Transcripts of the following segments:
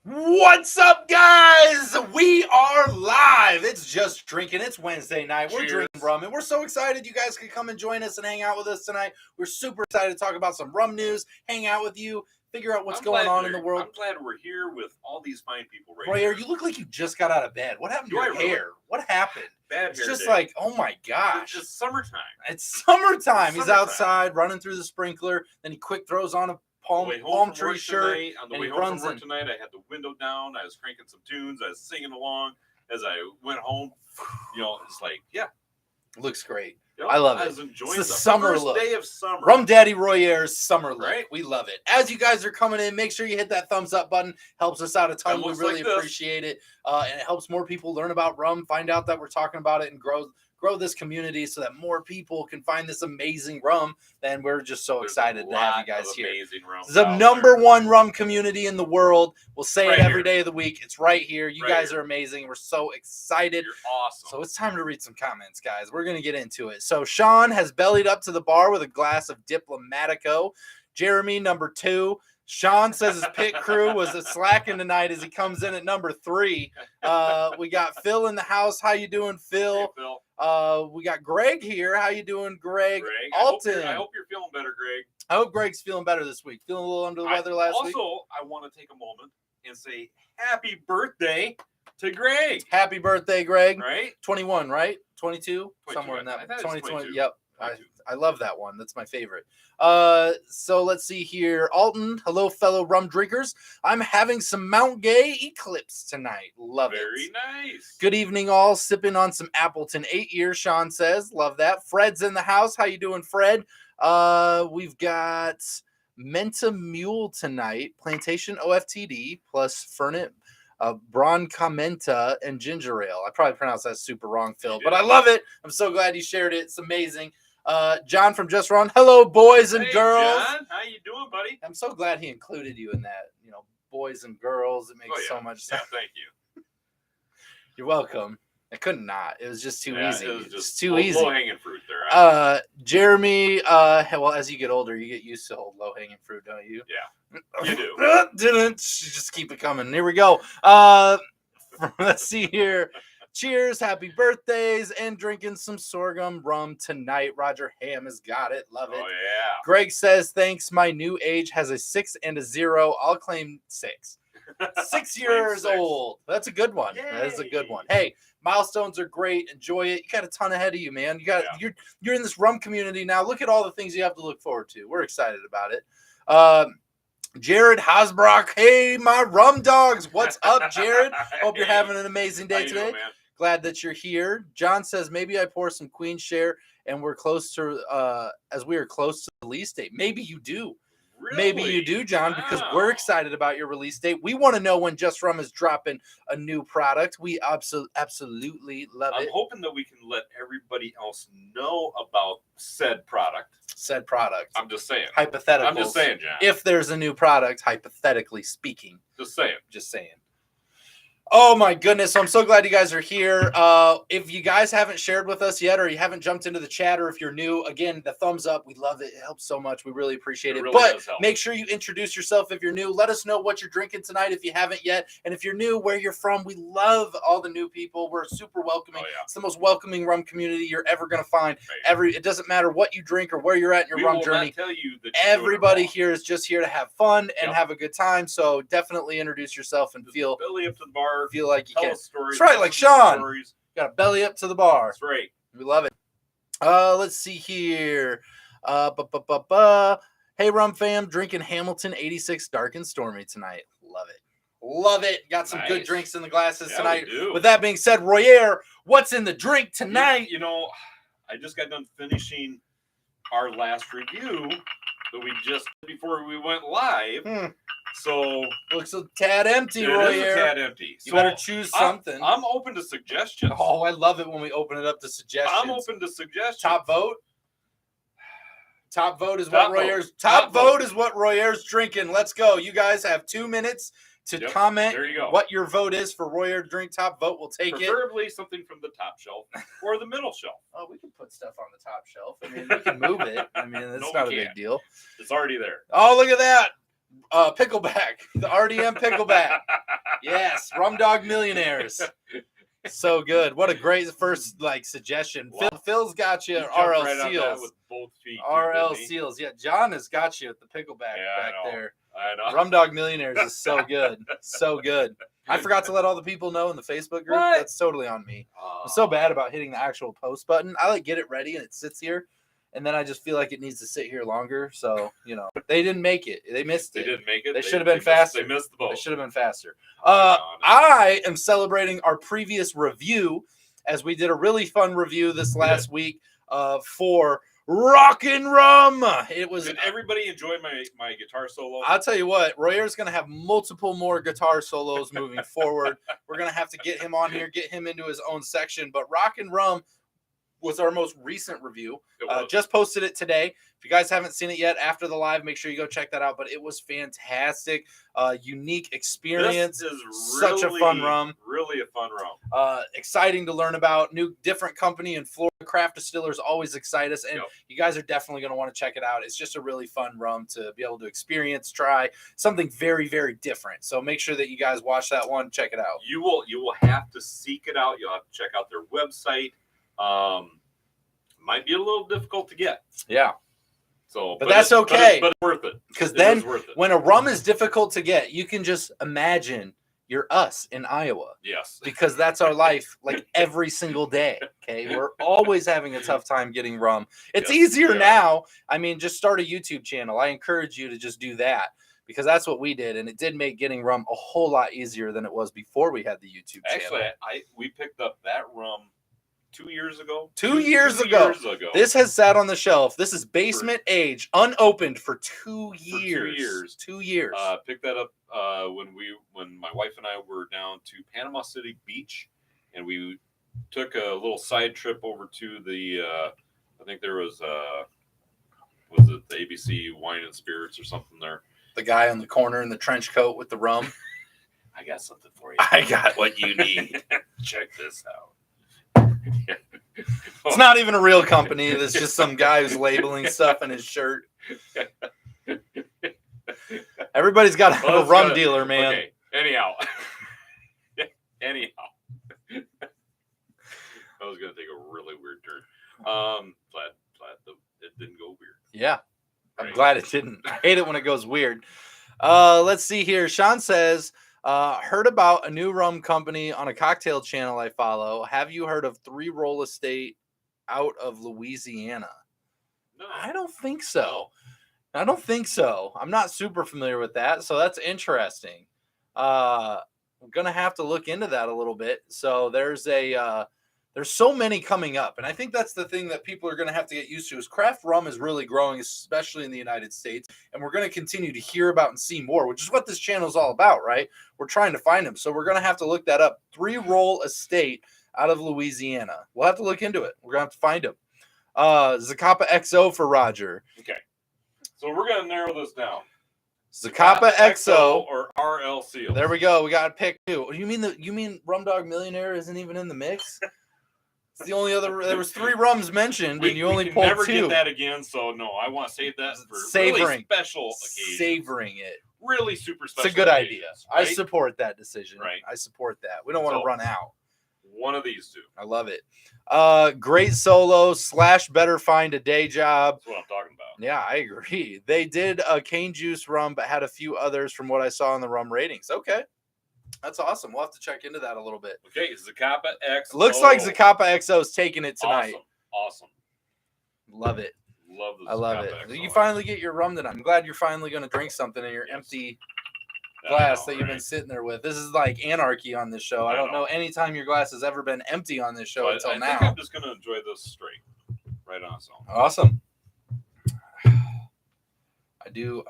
What's up, guys? We are live. It's Just Drinking. It's Wednesday night. We're Cheers. drinking rum, and we're so excited you guys can come and join us and hang out with us tonight. We're super excited to talk about some rum news, hang out with you, figure out what's going on in the world. I'm glad we're here with all these fine people right Royer, here. you look like you just got out of bed. What happened to your hair? What happened? Bad It's hair just day. like, oh my gosh. It's summertime. It's summertime. He's Summertime. outside running through the sprinkler. Then he quick throws on a palm tree shirt. On the and way he home runs from work in. tonight, I had the window down. I was cranking some tunes. I was singing along as I went home. You know, it's like, yeah. Looks great. Yep, I love it. I was enjoying It's the the summer first look. day of summer. Rum Daddy Royer's summer look. Right. We love it. As you guys are coming in, make sure you hit that thumbs up button. Helps us out a ton. We looks really like this. appreciate it. And it helps more people learn about rum, find out that we're talking about it, and grow this community so that more people can find this amazing rum. And we're just so There's excited a to have you lot guys of here. amazing rum The out number there. one rum community in the world. We'll say Right it every here. day of the week. It's right here. You Right guys here. are amazing. We're so excited. You're awesome. So it's time to read some comments, guys. We're going to get into it. So Sean has bellied up to the bar with a glass of Diplomatico. Jeremy, number 2. Sean says his pit crew was slacking tonight as he comes in at number 3. We got Phil in the house. How you doing, Phil? Hey, Phil. We got Greg here. How you doing, Greg? I hope Alton. you're feeling better, Greg. I hope Greg's feeling better this week. Feeling a little under the weather last week. Also, I want to take a moment and say happy birthday to Greg. Happy birthday, Greg. Right? 21, right? 22? 22, Somewhere in that. I thought it was 2020. 22. Yep. 22. I love that one. That's my favorite. So let's see here. Alton, hello, fellow rum drinkers. I'm having some Mount Gay Eclipse tonight. Love it. Very nice. Good evening, all. Sipping on some Appleton 8 years, Sean says. Love that. Fred's in the house. How you doing, Fred? We've got Menta Mule tonight, Plantation OFTD, plus Fernet, Broncamenta, and Ginger Ale. I probably pronounced that super wrong, Phil, but I love it. I'm so glad you shared it. It's amazing. John from Just Run. Hello, boys and girls. John, how you doing, buddy? I'm so glad he included you in that. You know, boys and girls. It makes so much sense. Yeah, thank you. You're welcome. I couldn't not. It was just too easy. It was just too easy. Low-hanging fruit there. Jeremy, well, as you get older, you get used to old low-hanging fruit, don't you? Yeah, you do. Didn't. Just keep it coming. Here we go. Let's see here. Cheers, happy birthdays, and drinking some sorghum rum tonight. Roger Ham has got it. Love it. Oh, yeah. Greg says, thanks. My new age has a 6 and a 0. I'll claim 6. 6 years 6. old. That's a good one. Yay. That is a good one. Hey, milestones are great. Enjoy it. You got a ton ahead of you, man. You're in this rum community now. Look at all the things you have to look forward to. We're excited about it. Jared Hasbrock. Hey, my rum dogs. What's up, Jared? Hope you're having an amazing day today. Doing, man? Glad that you're here. John says maybe I pour some Queen Share and we're close to as we are close to the release date. Maybe you do. Really? Maybe you do, John, because we're excited about your release date. We want to know when Just Rum is dropping a new product. We absolutely love it. I'm hoping that we can let everybody else know about said product. Said product. I'm just saying. Hypothetical. I'm just saying, John. If there's a new product, hypothetically speaking. Just saying. Just saying. Oh my goodness. I'm so glad you guys are here. If you guys haven't shared with us yet, or you haven't jumped into the chat, or if you're new, again, the thumbs up, we love it. It helps so much. We really appreciate it. Really But does help. make sure you introduce yourself if you're new. Let us know what you're drinking tonight if you haven't yet. And if you're new, where you're from. We love all the new people. We're super welcoming. Oh, yeah. It's the most welcoming rum community you're ever going to find. Right. It doesn't matter what you drink or where you're at in your We rum will journey. not tell you that Everybody you're doing here is just here to have fun and Yep. have a good time. So definitely introduce yourself and it wrong. feel Belly up to the bar. like you Tell can. us stories. That's right, tell like us some Sean. stories. Got a belly up to the bar. That's right. We love it. Let's see here. Hey, Rum fam, drinking Hamilton 86 Dark and Stormy tonight. Love it. Love it. Got some good Nice. drinks in the glasses Yeah, tonight. we do. With that being said, Royer, what's in the drink tonight? You know, I just got done finishing our last review that we just before we went live. So Looks a tad empty, it Royer. is a tad empty. You So better choose something. I'm open to suggestions. Oh, I love it when we open it up to suggestions. I'm open to suggestions. Top vote. Top vote is Top what vote. Royer's. Top Top vote vote. is what Royer's drinking. Let's go. You guys have 2 minutes to Yep, comment there you go. what your vote is for Royer to drink. Top vote. We'll take it. Preferably something from the top shelf or the middle shelf. Oh, we can put stuff on the top shelf. I mean, we can move it. I mean, it's No, not a we big can't. deal. It's already there. Oh, look at that. Pickleback. The RDM Pickleback. Yes, Rum Dog Millionaires. So good. What a great first suggestion. Phil's got you. RL right Seals with both feet. RL Seals. Yeah, John has got you at the pickleback back there. I know. Rum Dog Millionaires is so good. So good. I forgot to let all the people know in the Facebook group. What? That's totally on me. I'm so bad about hitting the actual post button. I get it ready and it sits here. And then I just feel like it needs to sit here longer. So, they didn't make it. They missed it. They didn't make it. They should have been faster. They missed the boat. They should have been faster. I am celebrating our previous review as we did a really fun review this last week for Rockin' Rum. Did everybody enjoy my guitar solo? I'll tell you what, Royer's going to have multiple more guitar solos moving forward. We're going to have to get him on here, get him into his own section. But Rockin' Rum was our most recent review. Just posted it today. If you guys haven't seen it yet after the live, make sure you go check that out. But it was fantastic. Unique experience. This is such a fun rum. Really a fun rum. Exciting to learn about. New, different company in Florida. Craft distillers always excite us. And you guys are definitely going to want to check it out. It's just a really fun rum to be able to experience, try something very, very different. So make sure that you guys watch that one. Check it out. You will have to seek it out. You'll have to check out their website. Might be a little difficult to get. Yeah. So, but that's okay. But it's worth it. Because then when a rum is difficult to get, you can just imagine you're us in Iowa. Yes. Because that's our life every single day. Okay. We're always having a tough time getting rum. It's easier now. I mean, just start a YouTube channel. I encourage you to just do that because that's what we did. And it did make getting rum a whole lot easier than it was before we had the YouTube channel. Actually, we picked up that rum 2 years ago. 2 years ago. This has sat on the shelf. This is basement age, unopened for 2 years. 2 years. Picked that up when my wife and I were down to Panama City Beach, and we took a little side trip over to the. I think there was it the ABC Wine and Spirits or something there. The guy on the corner in the trench coat with the rum. I got something for you. I got what you need. Check this out. It's not even a real company. It's just some guy who's labeling stuff in his shirt. Everybody's got to have a rum dealer, man. Okay. Anyhow. That was going to take a really weird turn. Glad it didn't go weird. Yeah. I'm glad it didn't. I hate it when it goes weird. Let's see here. Sean says, heard about a new rum company on a cocktail channel I follow. Have you heard of 3 Roll Estate out of Louisiana? No. I don't think so. I'm not super familiar with that, so that's interesting. I'm going to have to look into that a little bit. So there's so many coming up, and I think that's the thing that people are going to have to get used to is craft rum is really growing, especially in the United States, and we're going to continue to hear about and see more, which is what this channel is all about, right? We're trying to find them, so we're going to have to look that up. 3 Roll Estate out of Louisiana. We'll have to look into it. We're going to have to find them. Zacapa XO for Roger. Okay, so we're going to narrow this down. Zacapa XO or RL Seals. There we go. We got to pick 2. You mean Rum Dog Millionaire isn't even in the mix? It's the only other. There was 3 rums mentioned, and you only pulled 2. Never get that again. So no, I want to save that for really special occasions. Savoring it. Really super special. It's a good idea. Right? I support that decision. Right. I support that. We don't want to run out. One of these 2. I love it. Great solo / better find a day job. That's what I'm talking about. Yeah, I agree. They did a cane juice rum, but had a few others from what I saw in the rum ratings. Okay. That's awesome. We'll have to check into that a little bit. Okay, Zacapa XO. Looks like Zacapa XO is taking it tonight. Awesome. Love it. I love it. XO. You finally get your rum tonight. I'm glad you're finally going to drink something in your empty glass that you've been sitting there with. This is like anarchy on this show. I don't know any time your glass has ever been empty on this show until now. I think I'm just going to enjoy this straight. Right on its own. Awesome. I do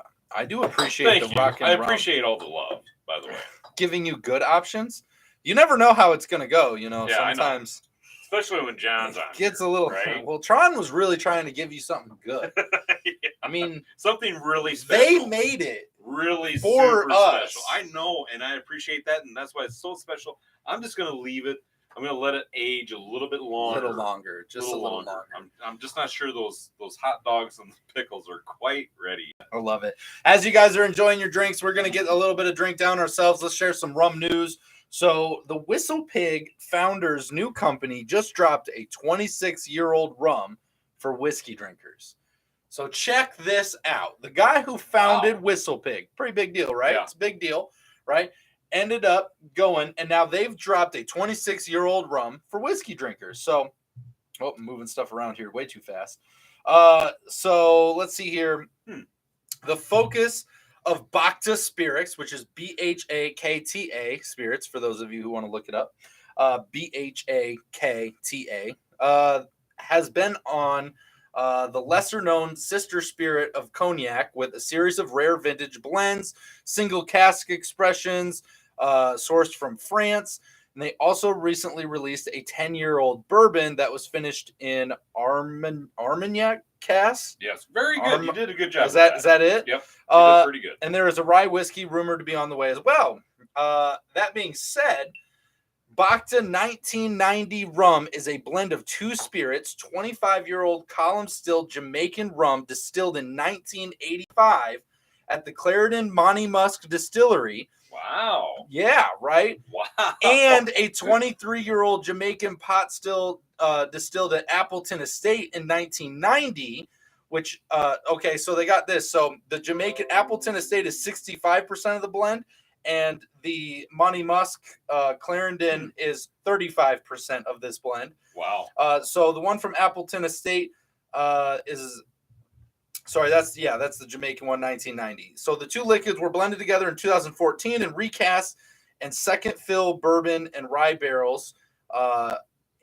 appreciate the rock and I appreciate all the love, by the way. Giving you good options. You never know how it's going to go, sometimes. Especially when John's on. Gets a little. Right? Well, Tron was really trying to give you something good. Yeah. I mean, something really special. They made it really for super us. Special. I know, and I appreciate that, and that's why it's so special. I'm just going to leave it I'm gonna let it age a little bit longer. Just a little longer. I'm just not sure those hot dogs and the pickles are quite ready. I love it. As you guys are enjoying your drinks, we're gonna get a little bit of drink down ourselves. Let's share some rum news. So the Whistle Pig founder's new company just dropped a 26-year-old rum for whiskey drinkers. So check this out. The guy who founded Whistle Pig, pretty big deal, right? Yeah. It's a big deal, right? Ended up going, and now they've dropped a 26-year-old rum for whiskey drinkers. So, I'm moving stuff around here way too fast. So let's see here. The focus of Bhakta Spirits, which is BHAKTA Spirits, for those of you who want to look it up, BHAKTA, has been on the lesser-known sister spirit of cognac with a series of rare vintage blends, single cask expressions, sourced from France. And they also recently released a 10-year-old bourbon that was finished in Armagnac cask. Yes, very good. You did a good job. Is that it? Yep. You did pretty good. And there is a rye whiskey rumored to be on the way as well. That being said, Bhakta 1990 rum is a blend of two spirits, 25-year-old column still Jamaican rum distilled in 1985 at the Clarendon Monty Musk Distillery. Wow. Yeah, right? Wow. And a 23-year-old Jamaican pot still distilled at Appleton Estate in 1990, which, okay, so they got this. So the Jamaican Appleton Estate is 65% of the blend, and the Monty Musk Clarendon is 35% of this blend. Wow. So the one from Appleton Estate is... Sorry, that's the Jamaican one, 1990. So the two liquids were blended together in 2014 and recast in second fill bourbon and rye barrels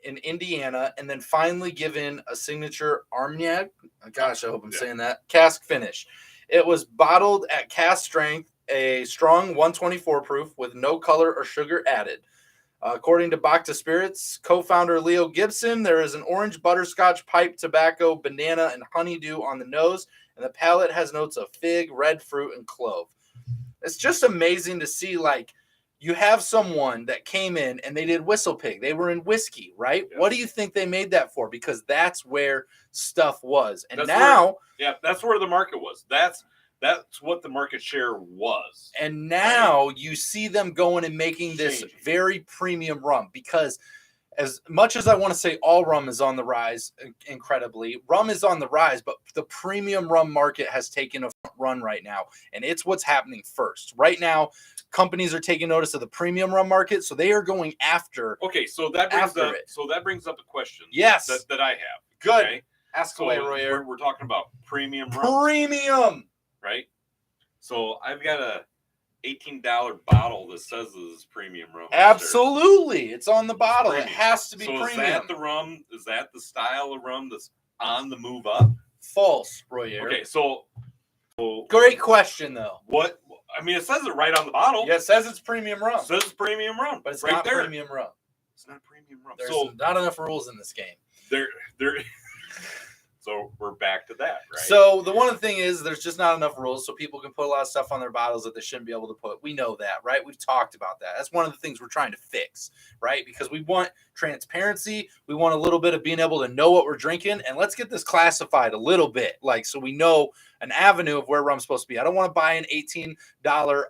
in Indiana, and then finally given a signature Armagnac. Gosh, I hope I'm saying that. Cask finish. It was bottled at cask strength, a strong 124 proof with no color or sugar added. According to Bhakta Spirits co-founder Leo Gibson, there is an orange butterscotch, pipe tobacco, banana, and honeydew on the nose, and the palate has notes of fig, red fruit, and clove. It's just amazing to see, like, you have someone that came in and they did Whistle Pig. They were in whiskey, right? Yes. What do you think they made that for? Because that's where stuff was. And that's where the market was. That's what the market share was. And now you see them going and making this very premium rum, because as much as I want to say all rum is on the rise, incredibly, rum is on the rise, but the premium rum market has taken a run right now, and it's what's happening first. Right now, companies are taking notice of the premium rum market, so they are going after. Okay, so that brings up a question. Yes, that I have. Good. Okay? Ask away, Royer. We're talking about premium rum. Premium. Right? So I've got a $18 bottle that says this is premium rum. Absolutely. It's on the bottle. It has to be premium. Is that the rum? Is that the style of rum that's on the move up? False, Royer. Okay, so great question, though. What? I mean, it says it right on the bottle. Yeah, it says it's premium rum. It says it's premium rum. But it's right not premium rum. It's not premium rum. There's not enough rules in this game. So we're back to that, right? So the one thing is there's just not enough rules, so people can put a lot of stuff on their bottles that they shouldn't be able to put. We know that, right? We've talked about that. That's one of the things we're trying to fix, right? Because we want transparency. We want a little bit of being able to know what we're drinking, and let's get this classified a little bit, like, so we know an avenue of where rum's supposed to be. I don't want to buy an $18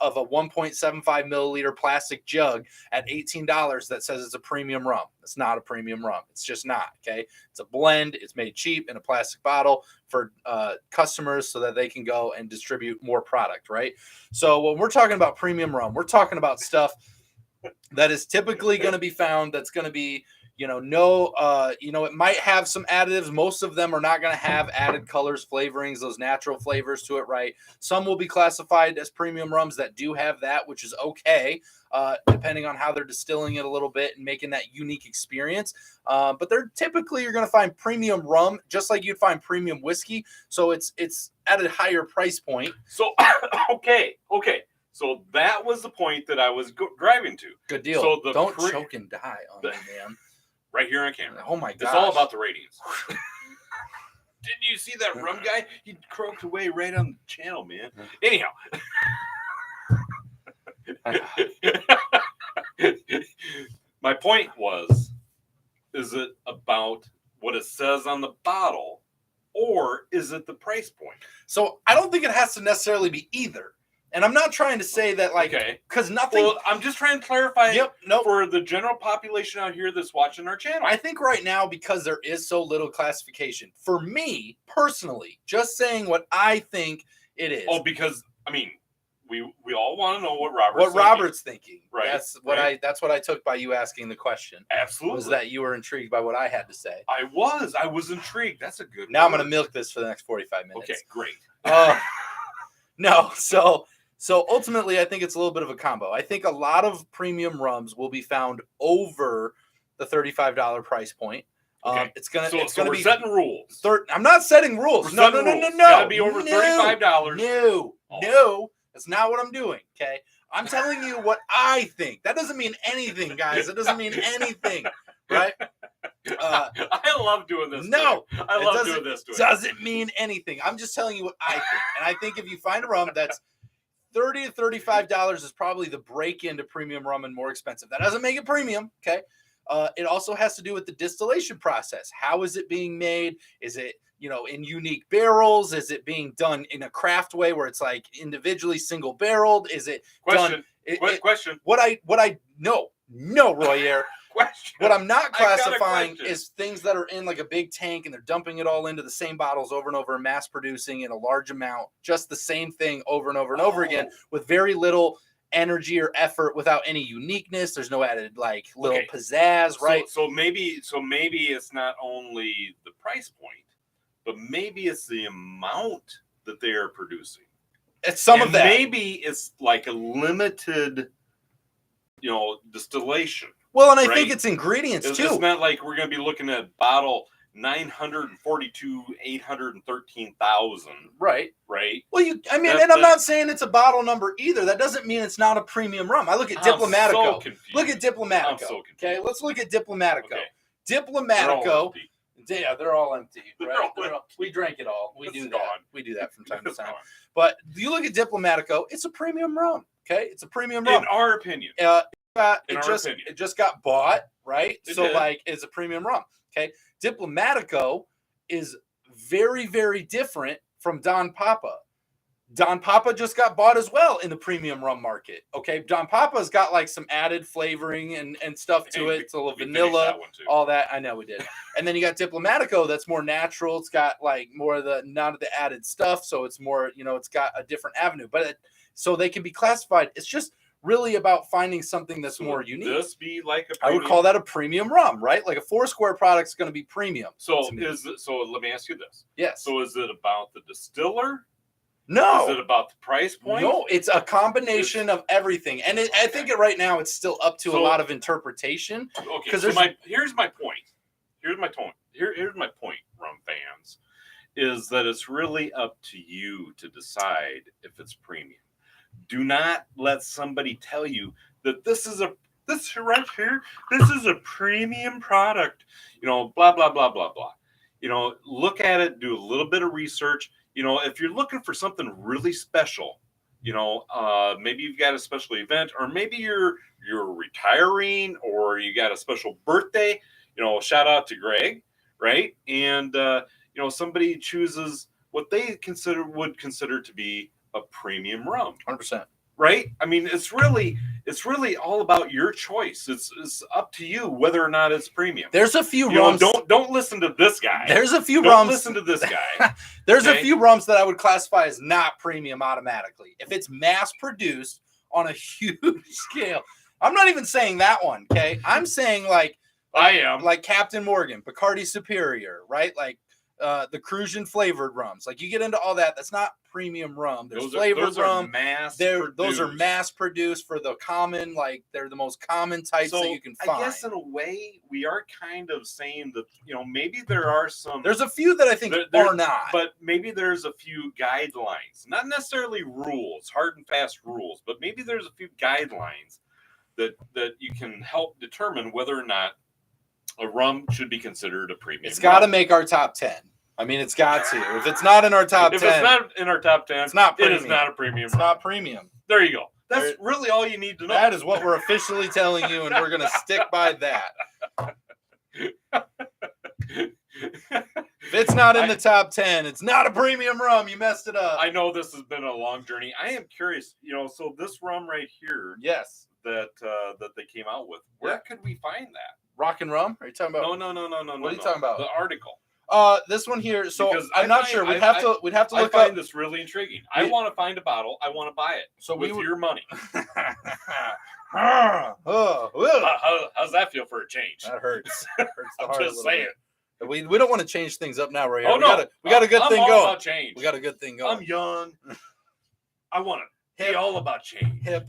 of a 1.75 milliliter plastic jug at $18 that says it's a premium rum. It's not a premium rum. It's just not, okay? It's a blend. It's made cheap in a plastic bottle for customers so that they can go and distribute more product, right? So when we're talking about premium rum, we're talking about stuff that is typically going to be found that's going to be, it might have some additives. Most of them are not going to have added colors, flavorings, those natural flavors to it, right? Some will be classified as premium rums that do have that, which is okay, depending on how they're distilling it a little bit and making that unique experience. But they're typically, you're going to find premium rum, just like you'd find premium whiskey. So it's at a higher price point. So, okay. So that was the point that I was driving to. Good deal. So don't choke and die on me, man. Right here on camera. Oh my god! It's all about the ratings. Didn't you see that rum guy? He croaked away right on the channel, man. Anyhow. My point was Is it about what it says on the bottle, or is it the price point? So I don't think it has to necessarily be either. And I'm not trying to say that, like, because nothing. Well, I'm just trying to clarify no. for the general population out here that's watching our channel. I think right now, because there is so little classification, for me personally, just saying what I think it is. Oh, because I mean, we all want to know what Robert's thinking. Right. That's what I took by you asking the question. Absolutely. Was that you were intrigued by what I had to say? I was intrigued. That's a good. Now I'm going to milk this for the next 45 minutes. Okay, great. No, so ultimately, I think it's a little bit of a combo. I think a lot of premium rums will be found over the $35 price point. Okay. It's gonna we're be setting rules. I'm not setting rules. No. Gotta be over $35. No, that's not what I'm doing. Okay, I'm telling you what I think. That doesn't mean anything, guys. It doesn't mean anything, right? I love doing this. No, I love doing this. Doesn't mean anything. I'm just telling you what I think, and I think if you find a rum that's $30 to $35 is probably the break into premium rum and more expensive. That doesn't make it premium, okay? It also has to do with the distillation process. How is it being made? Is it, in unique barrels? Is it being done in a craft way where it's like individually single barreled? Is it question? Question. What I no, Royer. Question. What I'm not classifying is things that are in like a big tank and they're dumping it all into the same bottles over and over and mass producing in a large amount, just the same thing over and over and over again with very little energy or effort without any uniqueness. There's no added like little pizzazz, right? So maybe it's not only the price point, but maybe it's the amount that they are producing. It's some of that. Maybe it's like a limited, distillation. Well, and I think it's ingredients too. It's not like we're going to be looking at bottle 942, 813,000. Right. Well, and I'm not saying it's a bottle number either. That doesn't mean it's not a premium rum. I look at Diplomatico. Look at Diplomatico. I'm so okay, let's look at Diplomatico. Okay. Diplomatico. They're all empty. Right? We drank it all. We do that. Gone. We do that from time to time. Gone. But you look at Diplomatico, it's a premium rum. Okay, it's a premium rum. In our opinion. It just got bought, right? It's a premium rum. Okay. Diplomatico is very, very different from Don Papa. Don Papa just got bought as well in the premium rum market. Okay. Don Papa's got like some added flavoring and stuff to it. It's a little vanilla, all that. I know we did. And then you got Diplomatico that's more natural. It's got like more of the none of the added stuff. So it's more, it's got a different avenue. But so they can be classified. It's just really about finding something that's more unique. This be like I would call that a premium rum, right? Like a Foursquare product is going to be premium. So let me ask you this. Yes. So is it about the distiller? No. Is it about the price point? No, it's a combination of everything. And I think right now it's still up to a lot of interpretation. Okay. Here's my point. Here's my point, rum fans, is that it's really up to you to decide if it's premium. Do not let somebody tell you that this right here, this is a premium product. Blah, blah, blah, blah, blah. Look at it, do a little bit of research. If you're looking for something really special, maybe you've got a special event, or maybe you're retiring, or you got a special birthday, shout out to Greg, right? And, somebody chooses what they would consider to be a premium rum. 100%. Right? I mean, it's really all about your choice. It's up to you whether or not it's premium. There's a few rums. Don't listen to this guy. There's a few don't rums. Listen to this guy. There's a few rums that I would classify as not premium automatically. If it's mass produced on a huge scale. I'm not even saying that one, okay? I'm saying like Captain Morgan, Bacardi Superior, right? Like the Cajun flavored rums. Like you get into all that. That's not premium rum. There's flavored rum. Those are mass produced for the common, like they're the most common types that you can find. I guess in a way we are kind of saying that, maybe there are some. There's a few that I think are not. But maybe there's a few guidelines. Not necessarily rules, hard and fast rules, but maybe there's a few guidelines that you can help determine whether or not a rum should be considered a premium. It's got to make our top 10. I mean, it's got to. If it's not in our top 10. If it's not in our top 10, it's not premium. It is not a premium. It's not premium. There you go. That's really all you need to know. That is what we're officially telling you, and we're going to stick by that. If it's not in the top 10, it's not a premium rum. You messed it up. I know this has been a long journey. I am curious, so this rum right here, yes, that they came out with, where could we find that? Rock and Rum? Are you talking about? No. What are you talking about? The article. This one here. So Because I'm not sure. We'd have to look up. I find this really intriguing. I want to find a bottle. I want to buy it. So with your money. How's that feel for a change? That hurts. Hurts the I'm heart just saying. Bit. We don't want to change things up now, right? Oh no, we got a good thing all going. About change. We got a good thing going. I'm young. I want to be all about change. Hip.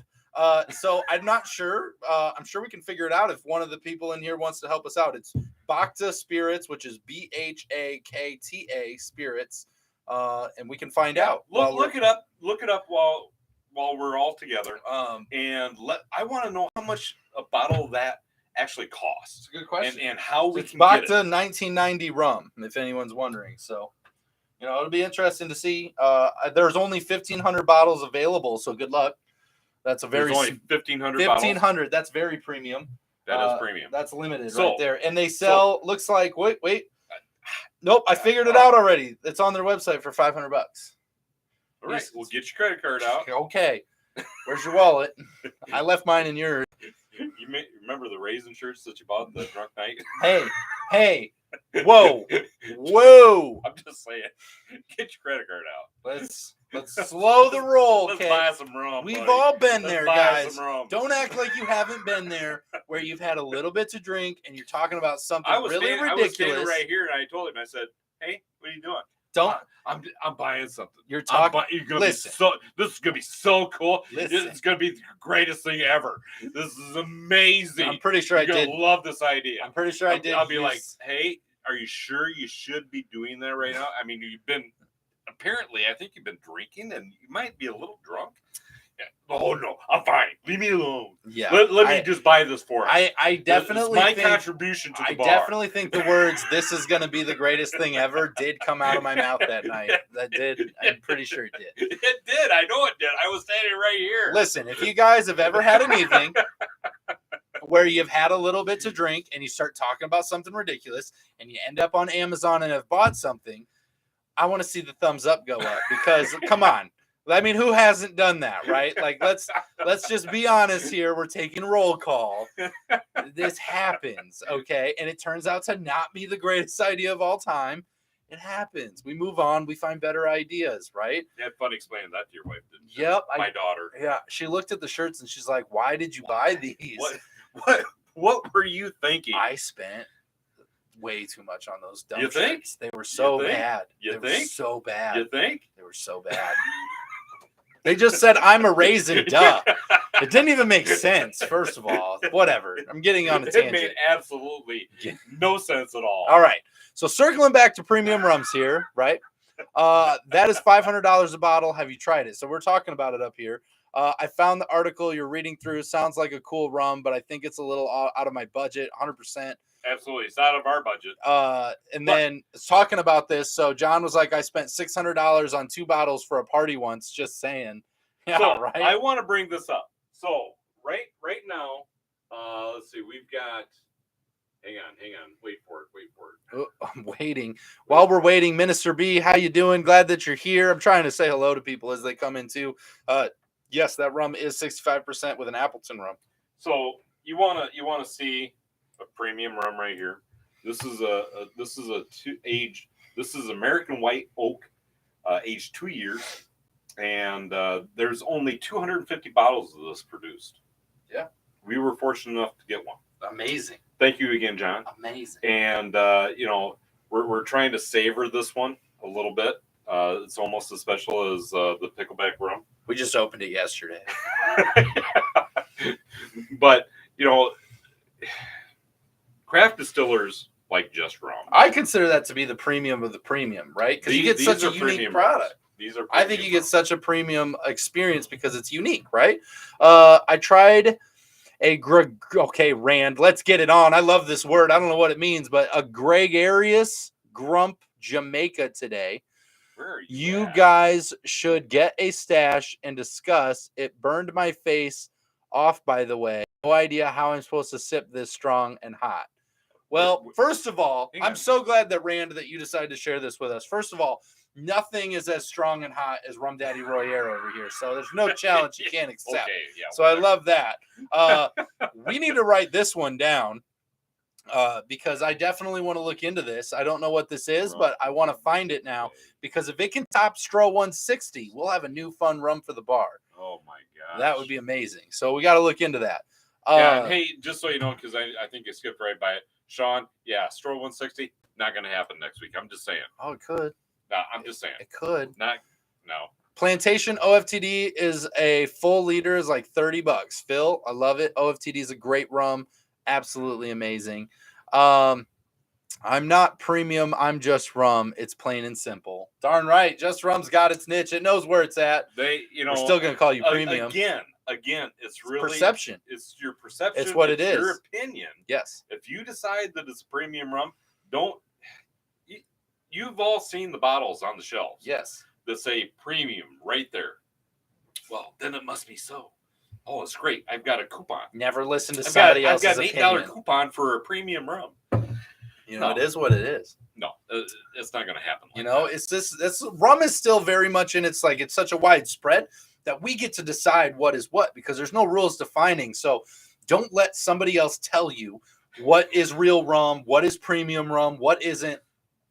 So I'm not sure. I'm sure we can figure it out if one of the people in here wants to help us out. It's Bhakta Spirits, which is BHAKTA Spirits, and we can find out. Look it up. Look it up while we're all together. And I want to know how much a bottle of that actually costs. It's a good question. And how we can Bhakta get it. 1990 rum, if anyone's wondering. So, it'll be interesting to see. There's only 1,500 bottles available, so good luck. That's a very only 1,500. 1,500. That's very premium. That is premium. That's limited right there. And they sell. Looks like. Wait. Nope. I figured it out already. It's on their website for $500. All right. We'll get your credit card out. Okay. Where's your wallet? I left mine in yours. You remember the raisin shirts that you bought the drunk night? Hey. Whoa. I'm just saying. Get your credit card out. Let's slow the roll, Let's okay? buy some rum. We've buddy. all been Let's there, buy guys. some rum. Don't act like you haven't been there, where you've had a little bit to drink and you're talking about something really ridiculous. I was standing right here, and I told him, I said, "Hey, what are you doing?" I'm buying something. You're talking. This is gonna be so cool. Listen. It's gonna be the greatest thing ever. This is amazing. I'm pretty sure You're I did. gonna love this idea. I'm pretty sure I did. I'll be like, "Hey, are you sure you should be doing that right now? I mean, apparently, I think you've been drinking, and you might be a little drunk." Yeah. Oh no, I'm fine. Leave me alone. Yeah. Let me just buy this for us. I definitely it's my contribution to the bar. I definitely think the words "this is going to be the greatest thing ever" did come out of my mouth that night. That did. I'm pretty sure it did. It did. I know it did. I was standing right here. Listen, if you guys have ever had an evening where you've had a little bit to drink and you start talking about something ridiculous and you end up on Amazon and have bought something, I want to see the thumbs up go up, because come on. I mean, who hasn't done that, right? Like, let's just be honest here. We're taking roll call. This happens, okay? And it turns out to not be the greatest idea of all time. It happens. We move on. We find better ideas, right? You had fun explaining that to your wife, didn't you? Yep. My daughter. Yeah. She looked at the shirts and she's like, "Why did you buy these?" What were you thinking? I spent way too much on those dumb You think? shirts. They were so bad. You they think? were so bad. You think? They were so bad. They just said, "I'm a raisin, duh." It didn't even make sense, first of all. Whatever. I'm getting on a tangent. It made absolutely no sense at all. All right. So circling back to premium rums here, right? That is $500 a bottle. Have you tried it? So we're talking about it up here. I found the article you're reading through. Sounds like a cool rum, but I think it's a little out of my budget, 100%. Absolutely. It's out of our budget. Then talking about this, so John was like, "I spent $600 on 2 bottles for a party once." Just saying. Yeah, so, right. I want to bring this up. So right now, let's see, we've got. Hang on. Wait for it. Oh, I'm waiting. While we're waiting, Minister B, how you doing? Glad that you're here. I'm trying to say hello to people as they come in too. Yes, that rum is 65% with an Appleton rum. So you wanna see a premium rum right here. This is American white oak, aged 2 years, and there's only 250 bottles of this produced. Yeah, we were fortunate enough to get one. Amazing. Thank you again, John. Amazing. And we're trying to savor this one a little bit. It's almost as special as the pickleback rum. We just opened it yesterday. But craft distillers like just rum. I consider that to be the premium of the premium, right? Because you get such a unique product. These are. I think you get such a premium experience because it's unique, right? I tried Rand. Let's get it on. I love this word. I don't know what it means, but a gregarious Grump Jamaica today. Where are you guys should get a stash and discuss. It burned my face off, by the way. No idea how I'm supposed to sip this strong and hot. Well, first of all, Hang on. I'm so glad that Rand that you decided to share this with us. First of all, nothing is as strong and hot as Rum Daddy Royer over here, so there's no challenge you can't accept. Okay, yeah. So I love that. We need to write this one down because I definitely want to look into this. I don't know what this is, but I want to find it now because if it can top Straw 160, we'll have a new fun rum for the bar. Oh my god, that would be amazing. So we got to look into that. Yeah, and hey, just so you know, because I think you skipped right by it, Sean. Yeah, Straw 160 not going to happen next week. I'm just saying. Oh, it could. No, I'm just saying. It could. No. Plantation OFTD is a full liter is like $30. Phil, I love it. OFTD is a great rum. Absolutely amazing. I'm not premium. I'm just rum. It's plain and simple. Darn right. Just rum's got its niche. It knows where it's at. We're still going to call you premium. Again, it's really perception. It's your perception. It's what it is. Your opinion. Yes. If you decide that it's premium rum, you've all seen the bottles on the shelves. Yes. That say premium right there. Well, then it must be so. Oh, it's great. I've got a coupon. Never listen to somebody else's opinion. I've got an $8 coupon for a premium rum. It is what it is. No, it's not going to happen. It's this rum is still very much in it's such a wide spread that we get to decide what is what because there's no rules defining. So don't let somebody else tell you what is real rum, what is premium rum, what isn't.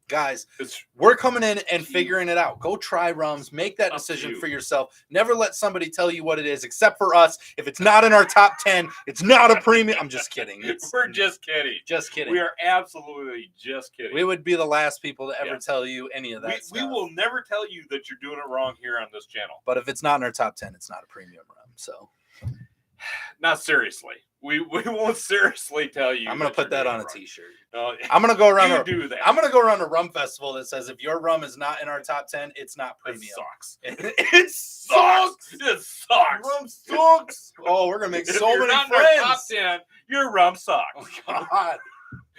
Guys, we're coming in and figuring it out. Go try rums. Make that decision for yourself. Never let somebody tell you what it is, except for us. If it's not in our top 10, it's not a premium. I'm just kidding. We're just kidding. Just kidding. We are absolutely just kidding. We would be the last people to ever tell you any of that stuff. We will never tell you that you're doing it wrong here on this channel. But if it's not in our top 10, it's not a premium rum. So, not seriously. We won't seriously tell you. I'm gonna put that on a T-shirt. I'm gonna go around. Do that. I'm gonna go around a rum festival that says if your rum is not in our top 10, it's not premium. It sucks. It sucks. It sucks. Rum sucks. Oh, we're gonna make so many friends. Top 10, your rum sucks. Oh God.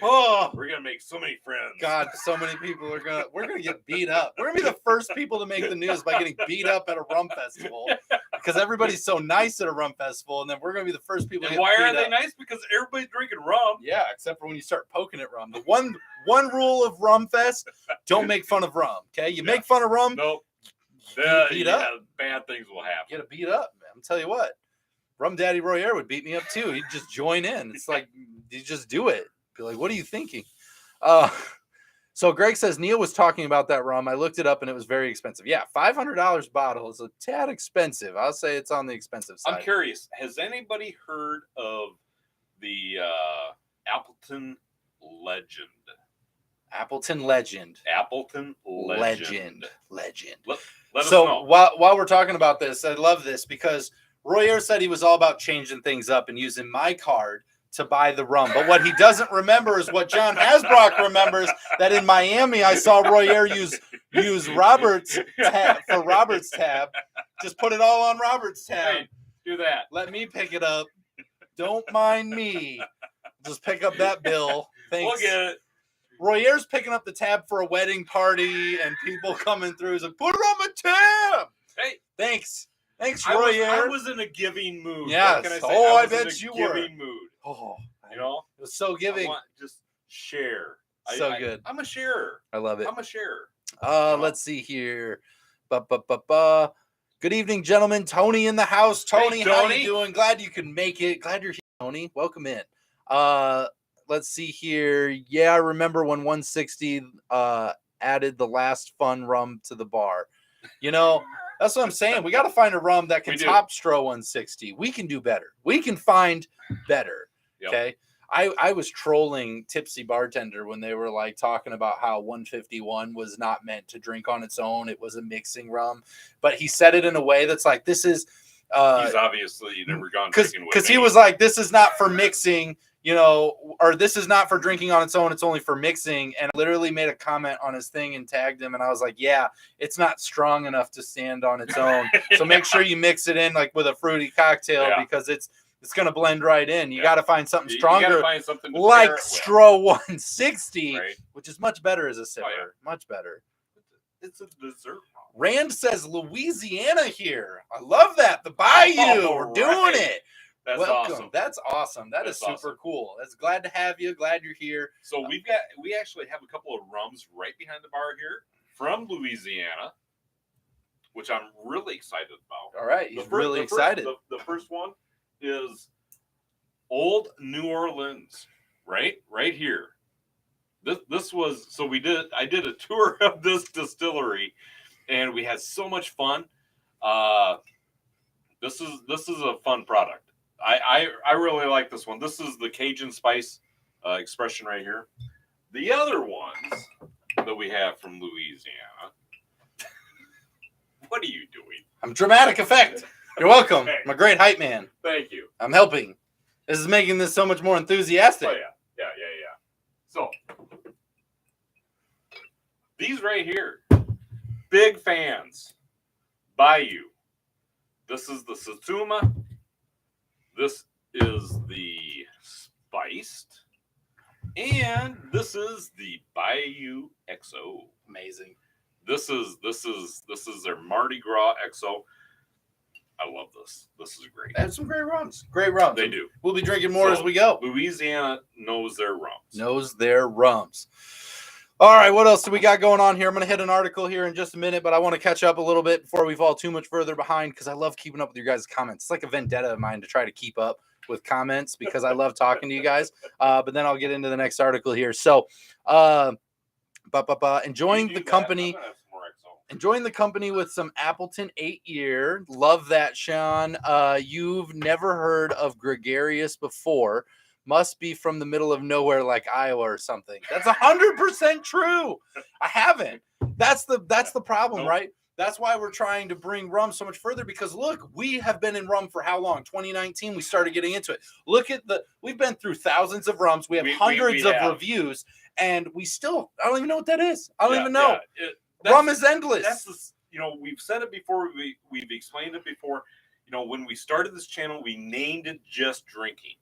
Oh, we're gonna make so many friends. God, so many people we're gonna get beat up. We're gonna be the first people to make the news by getting beat up at a rum festival because everybody's so nice at a rum festival, and then we're gonna be the first people. And why are they nice? Because everybody's drinking rum. Yeah, except for when you start poking at rum. The one rule of Rum Fest: don't make fun of rum. Okay, you make fun of rum. Nope. Beat up. Bad things will happen. Get a beat up, man. I'm tell you what, Rum Daddy Royer would beat me up too. He'd just join in. It's like you just do it. Be like, what are you thinking? So Greg says Neil was talking about that rum. I looked it up and it was very expensive. Yeah, $500 bottle is a tad expensive. I'll say it's on the expensive side. I'm curious. Has anybody heard of the Appleton Legend? Appleton Legend. Appleton Legend. Let us know. While we're talking about this, I love this because Royer said he was all about changing things up and using my card to buy the rum. But what he doesn't remember is what John Hasbrock remembers, that in Miami I saw Royer use Robert's tab for Robert's tab. Just put it all on Robert's tab. Hey, do that. Let me pick it up. Don't mind me. Just pick up that bill. Thanks. We'll get it. Royer's picking up the tab for a wedding party and people coming through. He's like, put it on my tab. Hey, thanks. Thanks, Royer. I was in a giving mood. Yes. I bet you were. Giving mood. Oh, it was so giving. Just share. Good. I'm a sharer. I love it. I'm a sharer. Let's see here. Good evening, gentlemen. Tony in the house. Tony, hey, how you doing? Glad you could make it. Glad you're here, Tony. Welcome in. Let's see here. Yeah, I remember when 160 added the last fun rum to the bar. That's what I'm saying. We got to find a rum that can top Straw 160. We can do better. We can find better. Yep. Okay. I was trolling Tipsy Bartender when they were like talking about how 151 was not meant to drink on its own. It was a mixing rum, but he said it in a way that's like, this is, he's obviously never gone drinking with me. Because he was like, this is not for mixing, or this is not for drinking on its own. It's only for mixing. And I literally made a comment on his thing and tagged him. And I was like, yeah, it's not strong enough to stand on its own. So make sure you mix it in like with a fruity cocktail because it's going to blend right in. You got to find something stronger, find something like Straw 160, right? Which is much better as a sipper. Oh, yeah. Much better. It's a dessert. Rand says Louisiana here. I love that. The Bayou. We're doing it. That's Welcome. awesome. That's awesome. That's super awesome. Cool. That's glad to have you. Glad you're here. So we actually have a couple of rums right behind the bar here from Louisiana, which I'm really excited about. All right, he's really excited. The first one is Old New Orleans, right here. This was so I did a tour of this distillery, and we had so much fun. This is a fun product. I really like this one. This is the Cajun spice expression right here. The other ones that we have from Louisiana. What are you doing? I'm dramatic effect. You're welcome. Okay. I'm a great hype man. Thank you. I'm helping. This is making this so much more enthusiastic. Oh yeah. So these right here, big fans. Bayou. This is the Satsuma. This is the spiced, and this is the Bayou XO. Amazing. This is their Mardi Gras XO. I love this. This is great. They have some great rums. Great rums. They do. We'll be drinking more as we go. Louisiana knows their rums. All right, what else do we got going on here? I'm going to hit an article here in just a minute, but I want to catch up a little bit before we fall too much further behind because I love keeping up with your guys' comments. It's like a vendetta of mine to try to keep up with comments because I love talking to you guys. But then I'll get into the next article here. So, enjoying the company. Enjoying the company with some Appleton 8-year. Love that, Sean. You've never heard of Gregarious before. Must be from the middle of nowhere like Iowa or something. That's 100% true. I haven't. That's the problem, Nope. right? That's why we're trying to bring rum so much further because look, we have been in rum for how long? 2019, we started getting into it. Look at we've been through thousands of rums. We have hundreds of reviews, and I don't even know what that is. I don't even know. Rum is endless. That's we've said it before. We've explained it before. When we started this channel, we named it Just Drinking,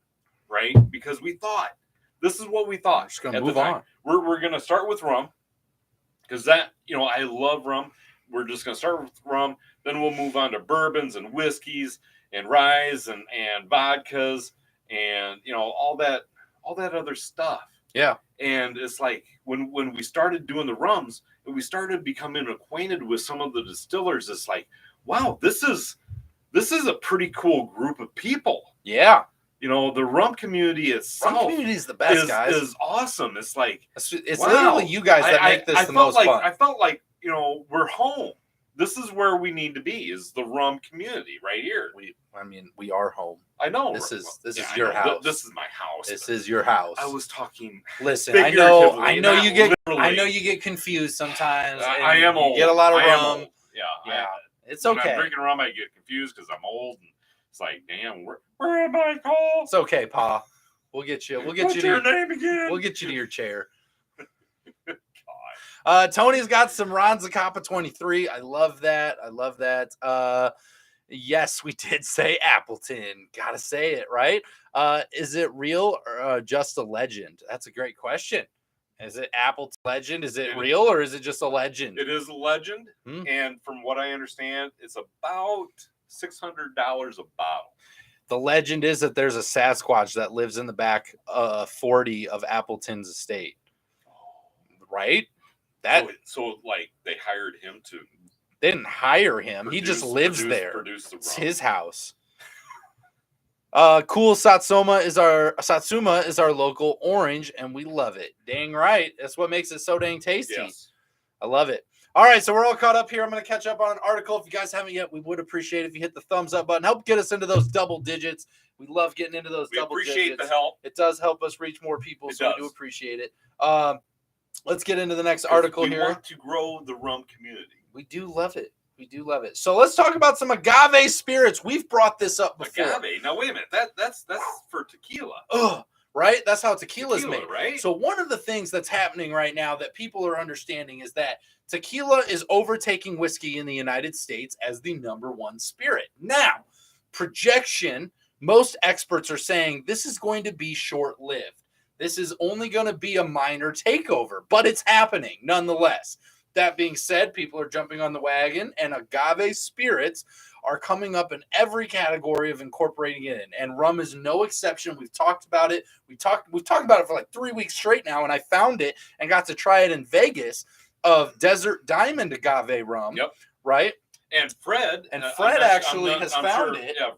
right? Because we thought this is what we thought. We're just gonna move on. We're gonna start with rum because I love rum. We're just gonna start with rum. Then we'll move on to bourbons and whiskeys and ryes and vodkas and all that other stuff. Yeah. And it's like when we started doing the rums and we started becoming acquainted with some of the distillers, it's like, wow, this is a pretty cool group of people. Yeah. The rum community itself. Rum community is the best, guys. Is awesome. It's like it's literally you guys that make this the most fun. I felt like we're home. This is where we need to be. Is the rum community right here? We are home. I know. This is your house. This is my house. This is your house. I was talking. Listen, I know you get confused sometimes. I am old. You get a lot of rum. Yeah. It's when okay. I'm drinking rum, I get confused because I'm old. And it's like, damn, where am I, Cole? It's okay, Pa. We'll get you. What's your name again? We'll get you to your chair. Tony's got some Ron Zacapa 23. I love that. Yes, we did say Appleton. Gotta say it, right? Is it real or just a legend? That's a great question. Is it Appleton legend? Is it real or is it just a legend? It is a legend. And from what I understand, it's about $600 a bottle. The legend is that there's a Sasquatch that lives in the back 40 of Appleton's estate. Right? So like they hired him to. They didn't hire him. He just lives there. It's his house. Cool Satsuma is our local orange, and we love it. Dang right. That's what makes it so dang tasty. Yes. I love it. All right, so we're all caught up here. I'm going to catch up on an article. If you guys haven't yet, we would appreciate it if you hit the thumbs up button. Help get us into those double digits. We love getting into those double digits. We appreciate the help. It does help us reach more people, so we do appreciate it. Let's get into the next article here. We want to grow the rum community. We do love it. So let's talk about some agave spirits. We've brought this up before. Agave. Now wait a minute. That's for tequila. Right? That's how tequila is made. Right? So one of the things that's happening right now that people are understanding is that tequila is overtaking whiskey in the United States as the #1 spirit. Now, projection, most experts are saying this is going to be short-lived. This is only going to be a minor takeover, but it's happening nonetheless. That being said, people are jumping on the wagon, and agave spirits are coming up in every category of incorporating it in, and rum is no exception. We've talked about it. We've talked about it for like 3 weeks straight now, and I found it and got to try it in Vegas of Desert Diamond agave rum. Yep. Right. And Fred actually has found it. Yeah,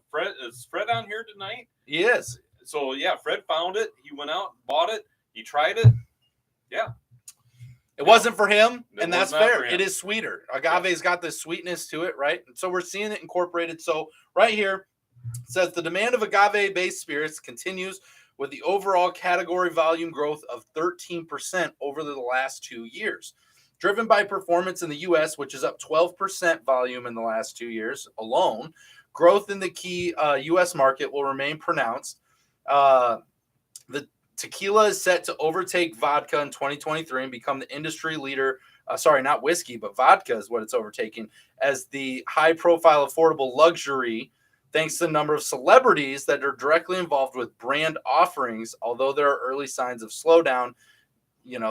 is Fred on here tonight? He is. So yeah, Fred found it. He went out, bought it. He tried it. Yeah. It wasn't for him, and that's fair. It It is sweeter. Agave's got this sweetness to it, right? And so we're seeing it incorporated. So right here it says the demand of agave-based spirits continues with the overall category volume growth of 13% over the last 2 years. Driven by performance in the U.S., which is up 12% volume in the last 2 years alone, growth in the key U.S. market will remain pronounced. The tequila is set to overtake vodka in 2023 and become the industry leader. Sorry, not whiskey, but vodka is what it's overtaking as the high-profile, affordable luxury, thanks to the number of celebrities that are directly involved with brand offerings. Although there are early signs of slowdown,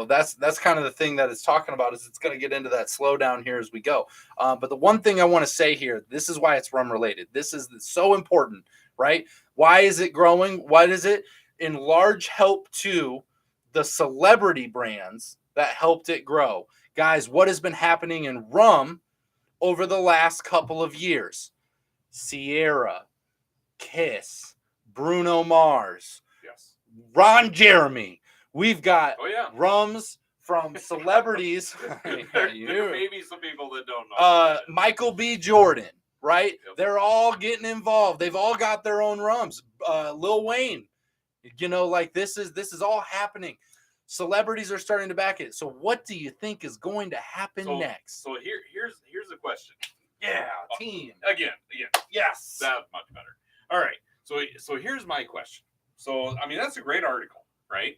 that's kind of the thing that it's talking about, is it's going to get into that slowdown here as we go. But the one thing I want to say here, this is why it's rum related. This is so important, right? Why is it growing? What is it? In large help to the celebrity brands that helped it grow. Guys, what has been happening in rum over the last couple of years? Sierra, Kiss, Bruno Mars, yes, Ron Jeremy. We've got rums from celebrities. There may be some people that don't know. Michael B. Jordan, right? Yep. They're all getting involved. They've all got their own rums. Lil Wayne. This is all happening. Celebrities are starting to back it. So what do you think is going to happen next? So here's the question. Yeah, team. Again. Yes. That's much better. All right. So here's my question. So I mean, that's a great article, right?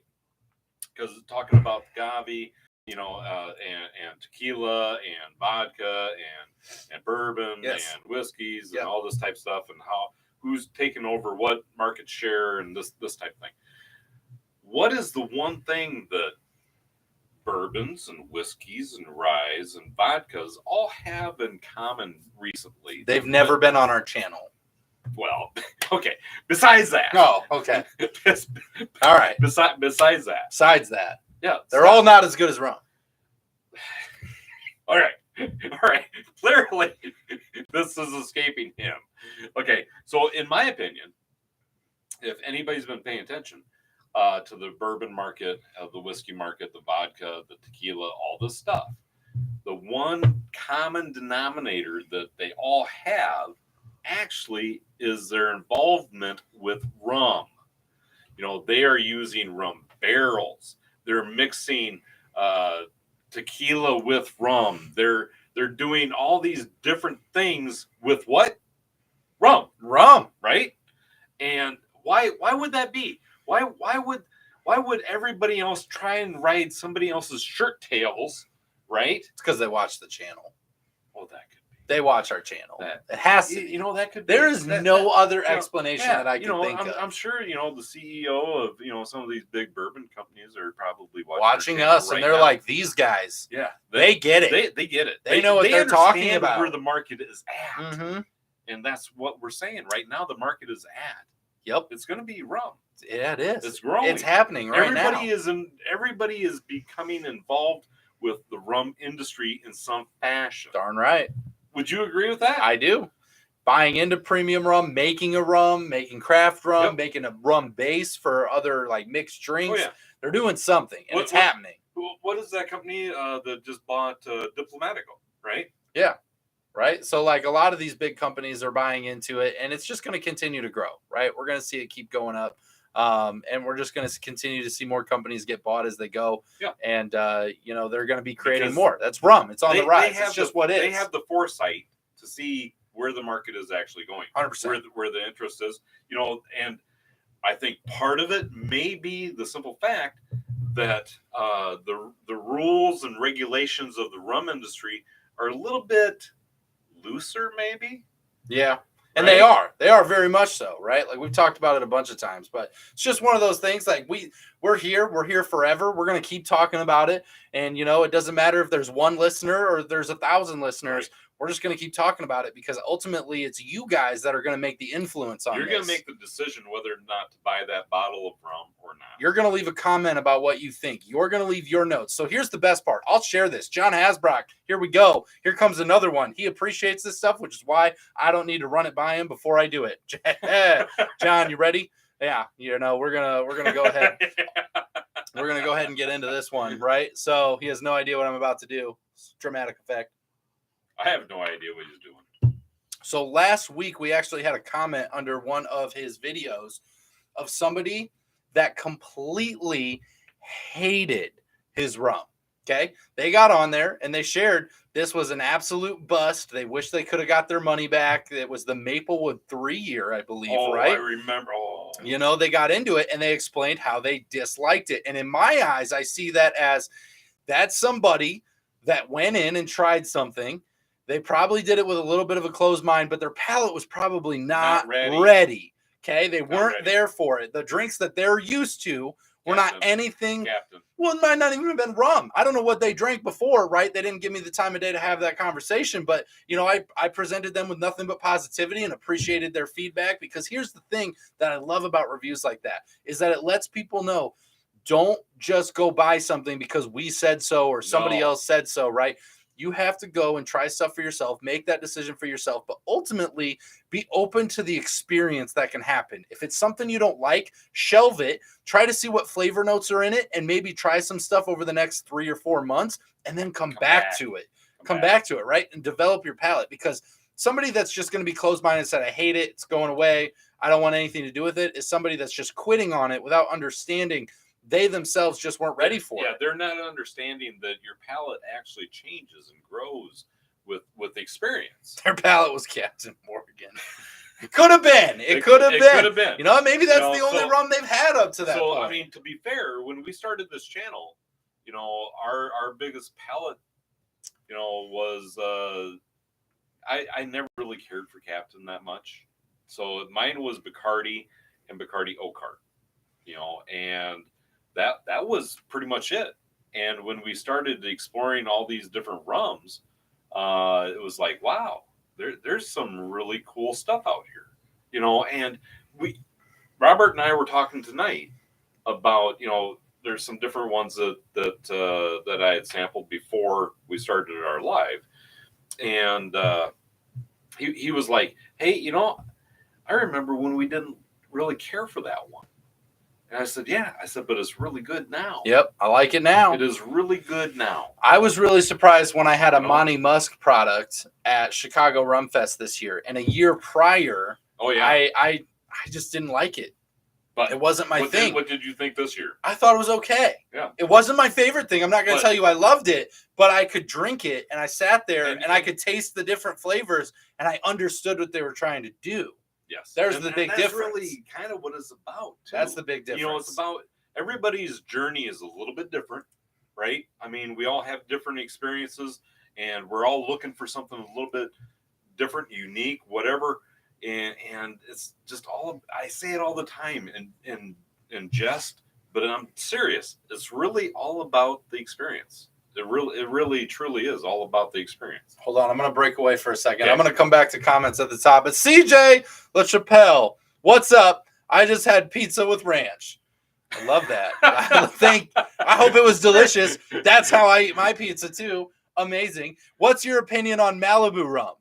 Because it's talking about agave, and tequila and vodka and bourbon and whiskeys and all this type of stuff, and who's taking over what market share and this type of thing. What is the one thing that bourbons and whiskeys and ryes and vodkas all have in common recently? They've never been on our channel. Well, okay. Besides that. Oh, okay. All right. Besides that. Yeah. They're all not as good as rum. All right. Clearly, this is escaping him. Okay. So, in my opinion, if anybody's been paying attention to the bourbon market, the whiskey market, the vodka, the tequila, all this stuff, the one common denominator that they all have actually is their involvement with rum. They are using rum barrels. They're mixing tequila with rum. They're doing all these different things with what? Rum, right? And why would that be? Why would everybody else try and ride somebody else's shirt tails, right? It's because they watch the channel. Well, that could be. They watch our channel. It has to. That could be. There is no other explanation that I can think of. I'm sure, the CEO of, some of these big bourbon companies are probably watching us, right and they're now. like, these guys. Yeah. They get it. They get it. They know what they're talking about. Where the market is at. Mm-hmm. And that's what we're saying right now. The market is at. Yep. It's going to be rum. Yeah, it is. It's growing. It's happening right now. Everybody is becoming involved with the rum industry in some fashion. Darn right. Would you agree with that? I do. Buying into premium rum, making a rum, making craft rum, making a rum base for other mixed drinks. Oh, yeah. They're doing something, and it's happening. What is that company that just bought Diplomatico, right? Yeah. Right. So a lot of these big companies are buying into it, and it's just going to continue to grow. Right. We're going to see it keep going up. And we're just going to continue to see more companies get bought as they go. Yeah. And, they're going to be creating more. That's rum. It's on the rise. It's just what it is. They have the foresight to see where the market is actually going. 100%. Where the interest is, and I think part of it may be the simple fact that the rules and regulations of the rum industry are a little bit looser, maybe. Yeah. And they are very much so, right? Like we've talked about it a bunch of times, but it's just one of those things. Like we're here forever. We're going to keep talking about it. And it doesn't matter if there's one listener or there's 1,000 listeners. Right. We're just going to keep talking about it because ultimately it's you guys that are going to make the influence on You're going to make the decision whether or not to buy that bottle of rum or not. You're going to leave a comment about what you think. You're going to leave your notes. So here's the best part. I'll share this. John Hasbrock, here we go. Here comes another one. He appreciates this stuff, which is why I don't need to run it by him before I do it. John, you ready? Yeah, we're gonna go ahead. We're gonna go ahead and get into this one, right? So he has no idea what I'm about to do. It's dramatic effect. I have no idea what he's doing. So last week we actually had a comment under one of his videos of somebody that completely hated his rum. Okay, they got on there and they shared this was an absolute bust. They wish they could have got their money back. It was the Maplewood 3-year, I believe, right? I remember. They got into it and they explained how they disliked it. And in my eyes, I see that as that's somebody that went in and tried something. They probably did it with a little bit of a closed mind, but their palate was probably not ready. Okay, they weren't there for it. The drinks that they're used to were not anything. Well, it might not even have been rum. I don't know what they drank before, right? They didn't give me the time of day to have that conversation. But, I presented them with nothing but positivity and appreciated their feedback because here's the thing that I love about reviews like that is that it lets people know don't just go buy something because we said so or somebody else said so, right? You have to go and try stuff for yourself, make that decision for yourself, but ultimately be open to the experience that can happen. If it's something you don't like, shelve it, try to see what flavor notes are in it, and maybe try some stuff over the next 3 or 4 months, and then come back to it. Come back to it, right? And develop your palate because somebody that's just going to be closed-minded and said, I hate it, it's going away, I don't want anything to do with it, is somebody that's just quitting on it without understanding they themselves just weren't ready for it. Yeah, they're not understanding that your palate actually changes and grows with experience. Their palate was Captain Morgan. It could have been. It could have been. Maybe that's the only rum they've had up to that point. I mean, to be fair, when we started this channel, our biggest palate, was I never really cared for Captain that much. So mine was Bacardi and Bacardi Oakheart, and that was pretty much it. And when we started exploring all these different rums, it was like, wow, there's some really cool stuff out here, and Robert and I were talking tonight about, there's some different ones that I had sampled before we started our live. And he was like, hey, I remember when we didn't really care for that one. And I said, yeah. I said, but it's really good now. Yep, I like it now. It is really good now. I was really surprised when I had a Monty Musk product at Chicago Rum Fest this year. And a year prior, I just didn't like it. But it wasn't my thing. What did you think this year? I thought it was okay. Yeah. It wasn't my favorite thing. I'm not going to tell you I loved it, but I could drink it. And I sat there and I could taste the different flavors. And I understood what they were trying to do. Yes. There's the big difference. That's really kind of what it's about, too. That's the big difference. It's about everybody's journey is a little bit different, right? I mean, we all have different experiences, and we're all looking for something a little bit different, unique, whatever. And it's just I say it all the time in jest, but I'm serious. It's really all about the experience. It really truly is all about the experience. Hold on, I'm going to break away for a second. Okay. I'm going to come back to comments at the top. But CJ LaChapelle, what's up? I just had pizza with ranch. I love that. I hope it was delicious. That's how I eat my pizza too. Amazing. What's your opinion on Malibu rum?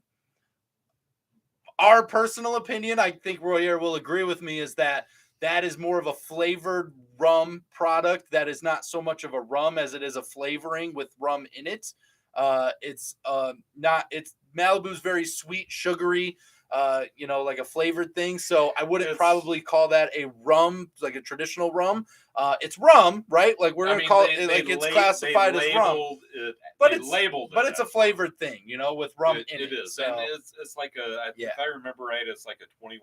Our personal opinion, I think Royer will agree with me, is that is more of a flavored rum product that is not so much of a rum as it is a flavoring with rum in it. It's Malibu's very sweet, sugary, like a flavored thing. So I wouldn't probably call that a rum, like a traditional rum. It's rum, right? Like we're going to call it like it's classified as rum. But it's a flavored thing, with rum in it. It is. So, and it's like if I remember right, it's like a 21%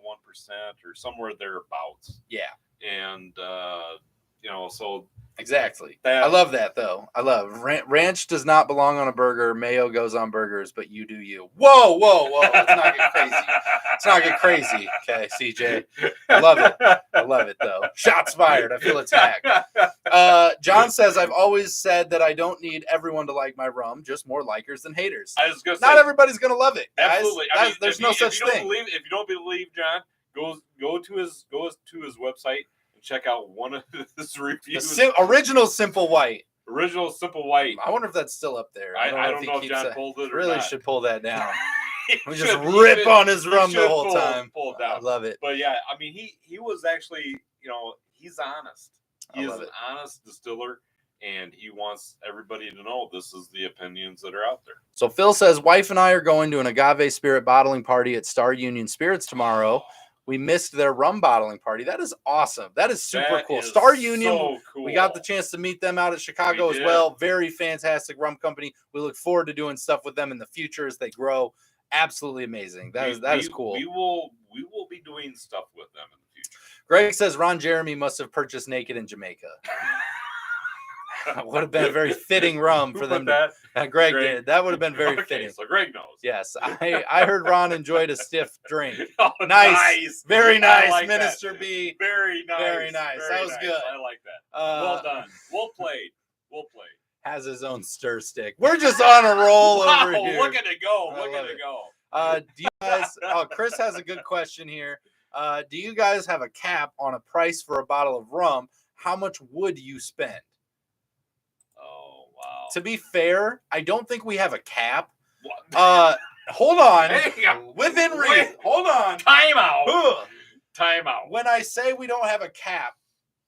or somewhere thereabouts. Yeah. And, so Exactly. I love that, though. I love ranch does not belong on a burger. Mayo goes on burgers, but you do you. Whoa. Let's not get crazy. Let's not get crazy. Okay, CJ. I love it, though. Shots fired. I feel attacked. John says, I've always said that I don't need everyone to like my rum, just more likers than haters. I was going to say. Not everybody's going to love it, guys. Absolutely. There's no such thing. If you don't believe John, go to his website. Check out one of his reviews. Original Simple White. Original Simple White. I wonder if that's still up there. I don't know if John pulled it or really not. Should pull that down. We just rip on his rum the whole time. Pull it down. I love it. But yeah, I mean, he was actually, he's honest. He is an honest distiller, and he wants everybody to know this is the opinions that are out there. So Phil says, wife and I are going to an agave spirit bottling party at Star Union Spirits tomorrow. We missed their rum bottling party. That is awesome. That is super cool. Star Union, so cool. We got the chance to meet them out at Chicago as well. Very fantastic rum company. We look forward to doing stuff with them in the future as they grow. Absolutely amazing. That is cool. We will be doing stuff with them in the future. Greg says Ron Jeremy must have purchased Naked in Jamaica. Would have been a very fitting rum for them. Greg did. That would have been very fitting. So Greg knows. Yes, I heard Ron enjoyed a stiff drink. Oh, nice. Very nice, like Minister that. B. Very nice. Very nice. That was good. I like that. Well done. Well played. Has his own stir stick. We're just on a roll over here. Look at it go. Look at it go. Do you guys? Chris has a good question here. Do you guys have a cap on a price for a bottle of rum? How much would you spend? Wow. To be fair, I don't think we have a cap. Hold on. Within reason. Hold on. Time out. When I say we don't have a cap,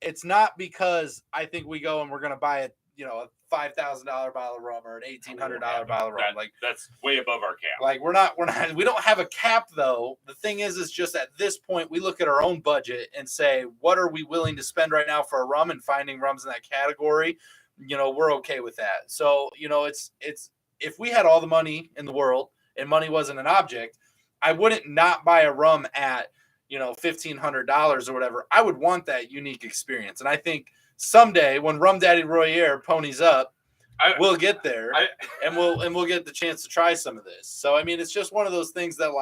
it's not because I think we go and we're going to buy a $5,000 bottle of rum or an $1,800 bottle of rum. That's way above our cap. We don't have a cap though. The thing is just at this point, we look at our own budget and say, what are we willing to spend right now for a rum, and finding rums in that category? We're okay with that. So, it's if we had all the money in the world and money wasn't an object, I wouldn't not buy a rum at, $1,500 or whatever. I would want that unique experience. And I think someday when Rum Daddy Royer ponies up, we'll get there and we'll get the chance to try some of this. So, I mean, it's just one of those things that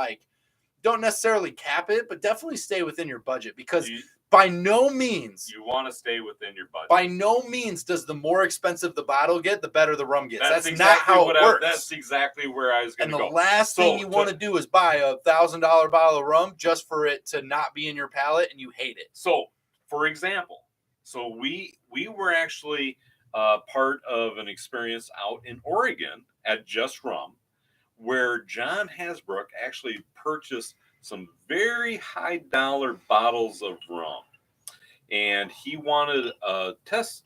don't necessarily cap it, but definitely stay within your budget, because by no means you want to stay within your budget. By no means does the more expensive the bottle get, the better the rum gets. That's exactly not how it works. That's exactly where I was going to go. And the last thing you want to do is buy a $1,000 bottle of rum just for it to not be in your palate and you hate it. So, for example, we were actually part of an experience out in Oregon at Just Rum, where John Hasbrook actually purchased some very high dollar bottles of rum, and he wanted a test,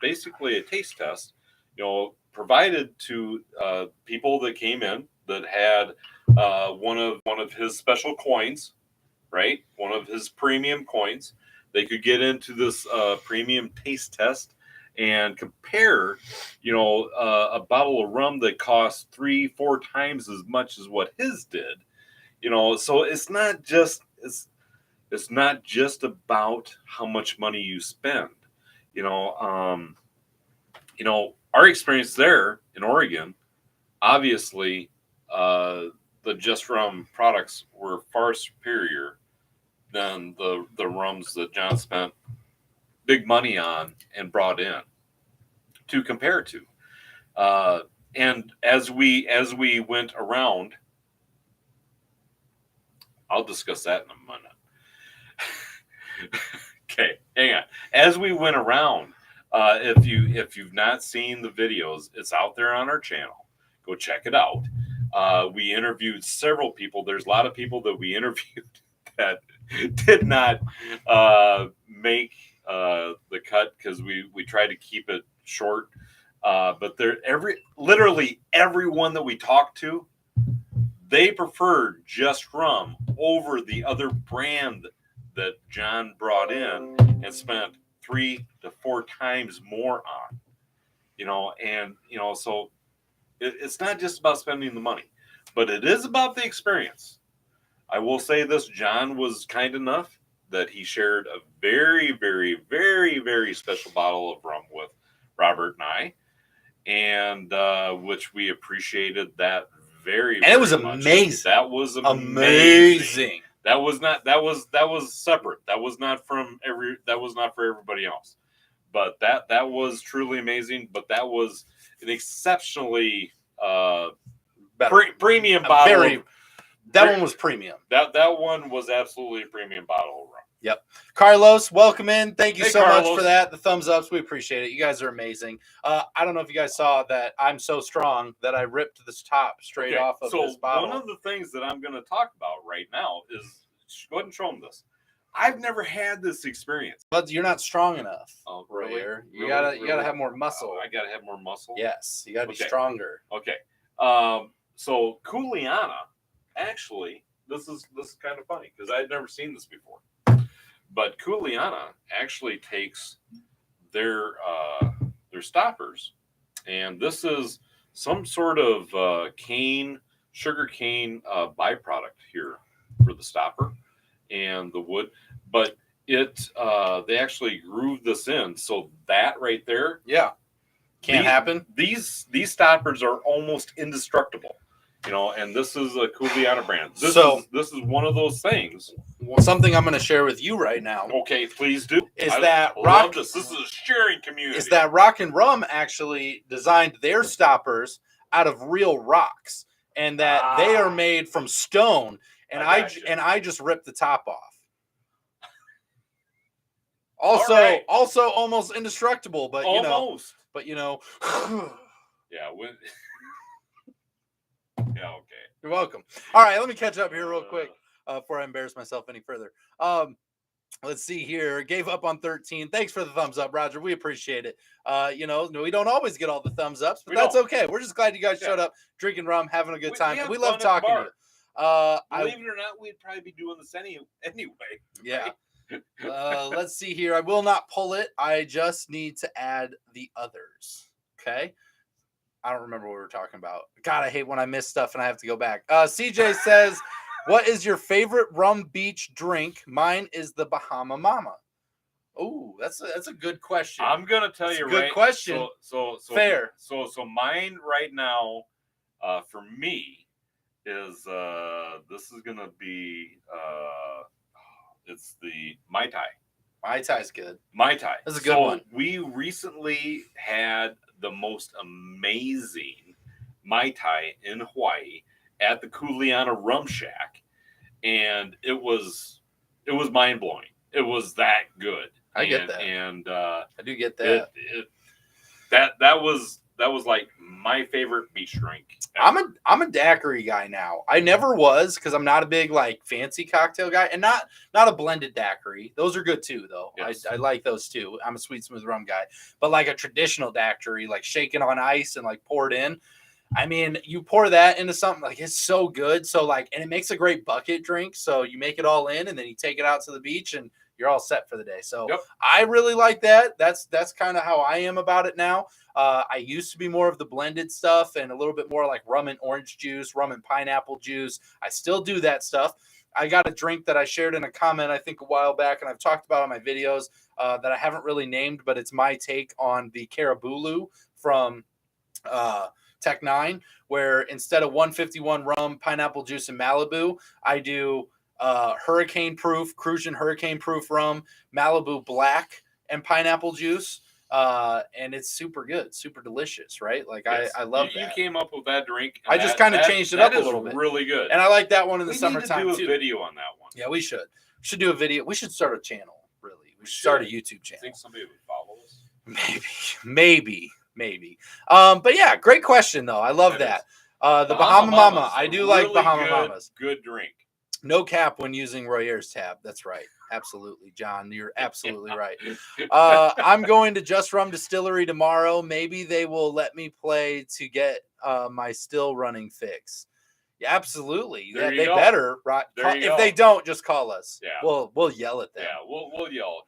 basically a taste test, provided to people that came in that had one of his special coins, right? One of his premium coins. They could get into this premium taste test and compare, a bottle of rum that cost 3-4 times as much as what his did. So it's not just about how much money you spend. Our experience there in Oregon, obviously, the Just Rum products were far superior than the rums that John spent big money on and brought in to compare to. And as we went around, I'll discuss that in a minute. Okay, hang on. As we went around, if you've not seen the videos, it's out there on our channel. Go check it out. We interviewed several people. There's a lot of people that we interviewed that did not make the cut because we tried to keep it short. But literally everyone that we talked to, they preferred Just Rum over the other brand that John brought in and spent 3 to 4 times more on. So it's not just about spending the money, but it is about the experience. I will say this: John was kind enough that he shared a very, very, very, very special bottle of rum with and which we appreciated that very, and it was much. amazing. That was amazing. That was separate. That was not for everybody else. But that was truly amazing. But that was an exceptionally premium bottle. That one was premium. That one was absolutely a premium bottle of rum. Yep. Carlos, welcome in. Thank you so Carlos. much for that. The thumbs ups, we appreciate it. You guys are amazing. I don't know if you guys saw that I'm so strong that I ripped this top straight off of this bottle. One of the things that I'm going to talk about right now is, go ahead and show them this. I've never had this experience. But you're not strong enough. Oh, really? You gotta have more muscle. I gotta have more muscle. Yes, you gotta be stronger. Okay. So Kuleana, actually, this is kind of funny because I'd never seen this before. But Kuleana actually takes their stoppers, and this is some sort of sugar cane byproduct here for the stopper and the wood, but they actually groove this in, so that right there, can't happen. These stoppers are almost indestructible. And this is a Kuleana brand. This is one of those things. Well, something I'm going to share with you right now. Okay, please do. This is a sharing community. Is that Rockin' Rum actually designed their stoppers out of real rocks, and that they are made from stone, and I just ripped the top off. Also almost indestructible, but almost. Yeah. Yeah, okay. You're welcome. All right, let me catch up here real quick before I embarrass myself any further. Let's see here. Gave up on 13. Thanks for the thumbs up, Roger. We appreciate it. We don't always get all the thumbs ups, but that's okay. We're just glad you guys showed up, drinking rum, having a good time. We love talking to you. Believe it or not, we'd probably be doing this anyway. Yeah. Let's see here. I will not pull it. I just need to add the others. Okay. I don't remember what we were talking about. God, I hate when I miss stuff and I have to go back. CJ says, what is your favorite rum beach drink? Mine is the Bahama Mama. Oh, that's a good question. I'm gonna tell you, good question. So fair. So mine right now, for me, is this is gonna be it's the Mai Tai. Mai Tai's good. Mai Tai. That's a good one. We recently had the most amazing Mai Tai in Hawaii at the Kuleana Rum Shack, and it was mind blowing. It was that good. I get that, and I do get that. That was like my favorite beach drink ever. I'm a daiquiri guy now. I never was, because I'm not a big fancy cocktail guy, and not a blended daiquiri. Those are good too, though. Yes. I like those too. I'm a sweet smooth rum guy, but a traditional daiquiri, shaken on ice and poured in. I mean, you pour that into something, it's so good. So and it makes a great bucket drink. So you make it all in, and then you take it out to the beach, and you're all set for the day. So I really like that. That's kind of how I am about it now. I used to be more of the blended stuff and a little bit more like rum and orange juice, rum and pineapple juice. I still do that stuff. I got a drink that I shared in a comment, I think a while back, and I've talked about on my videos that I haven't really named, but it's my take on the Carabulu from Tech 9, where instead of 151 rum, pineapple juice, and Malibu, I do Crucian hurricane proof rum, Malibu black, and pineapple juice. And it's super good, super delicious, right? Yes. I love that. You came up with that drink. I just kind of changed it up a little bit. Really good. And I like that one in the summertime too. too. Do a video on that one. Yeah, we should. We should do a video. We should start a channel, really. We should start a YouTube channel. I think somebody would follow us. Maybe. But yeah, great question though. I love that. The Bahama Mama. I do really like Bahama Mamas. Good drink. No cap when using Royer's tab. That's right. Absolutely, John. You're absolutely right. I'm going to Just Rum Distillery tomorrow. Maybe they will let me play to get my still running fix. Yeah, absolutely. Yeah, they better. Right? If they don't, just call us. Yeah. We'll yell at them. Yeah, we'll yell,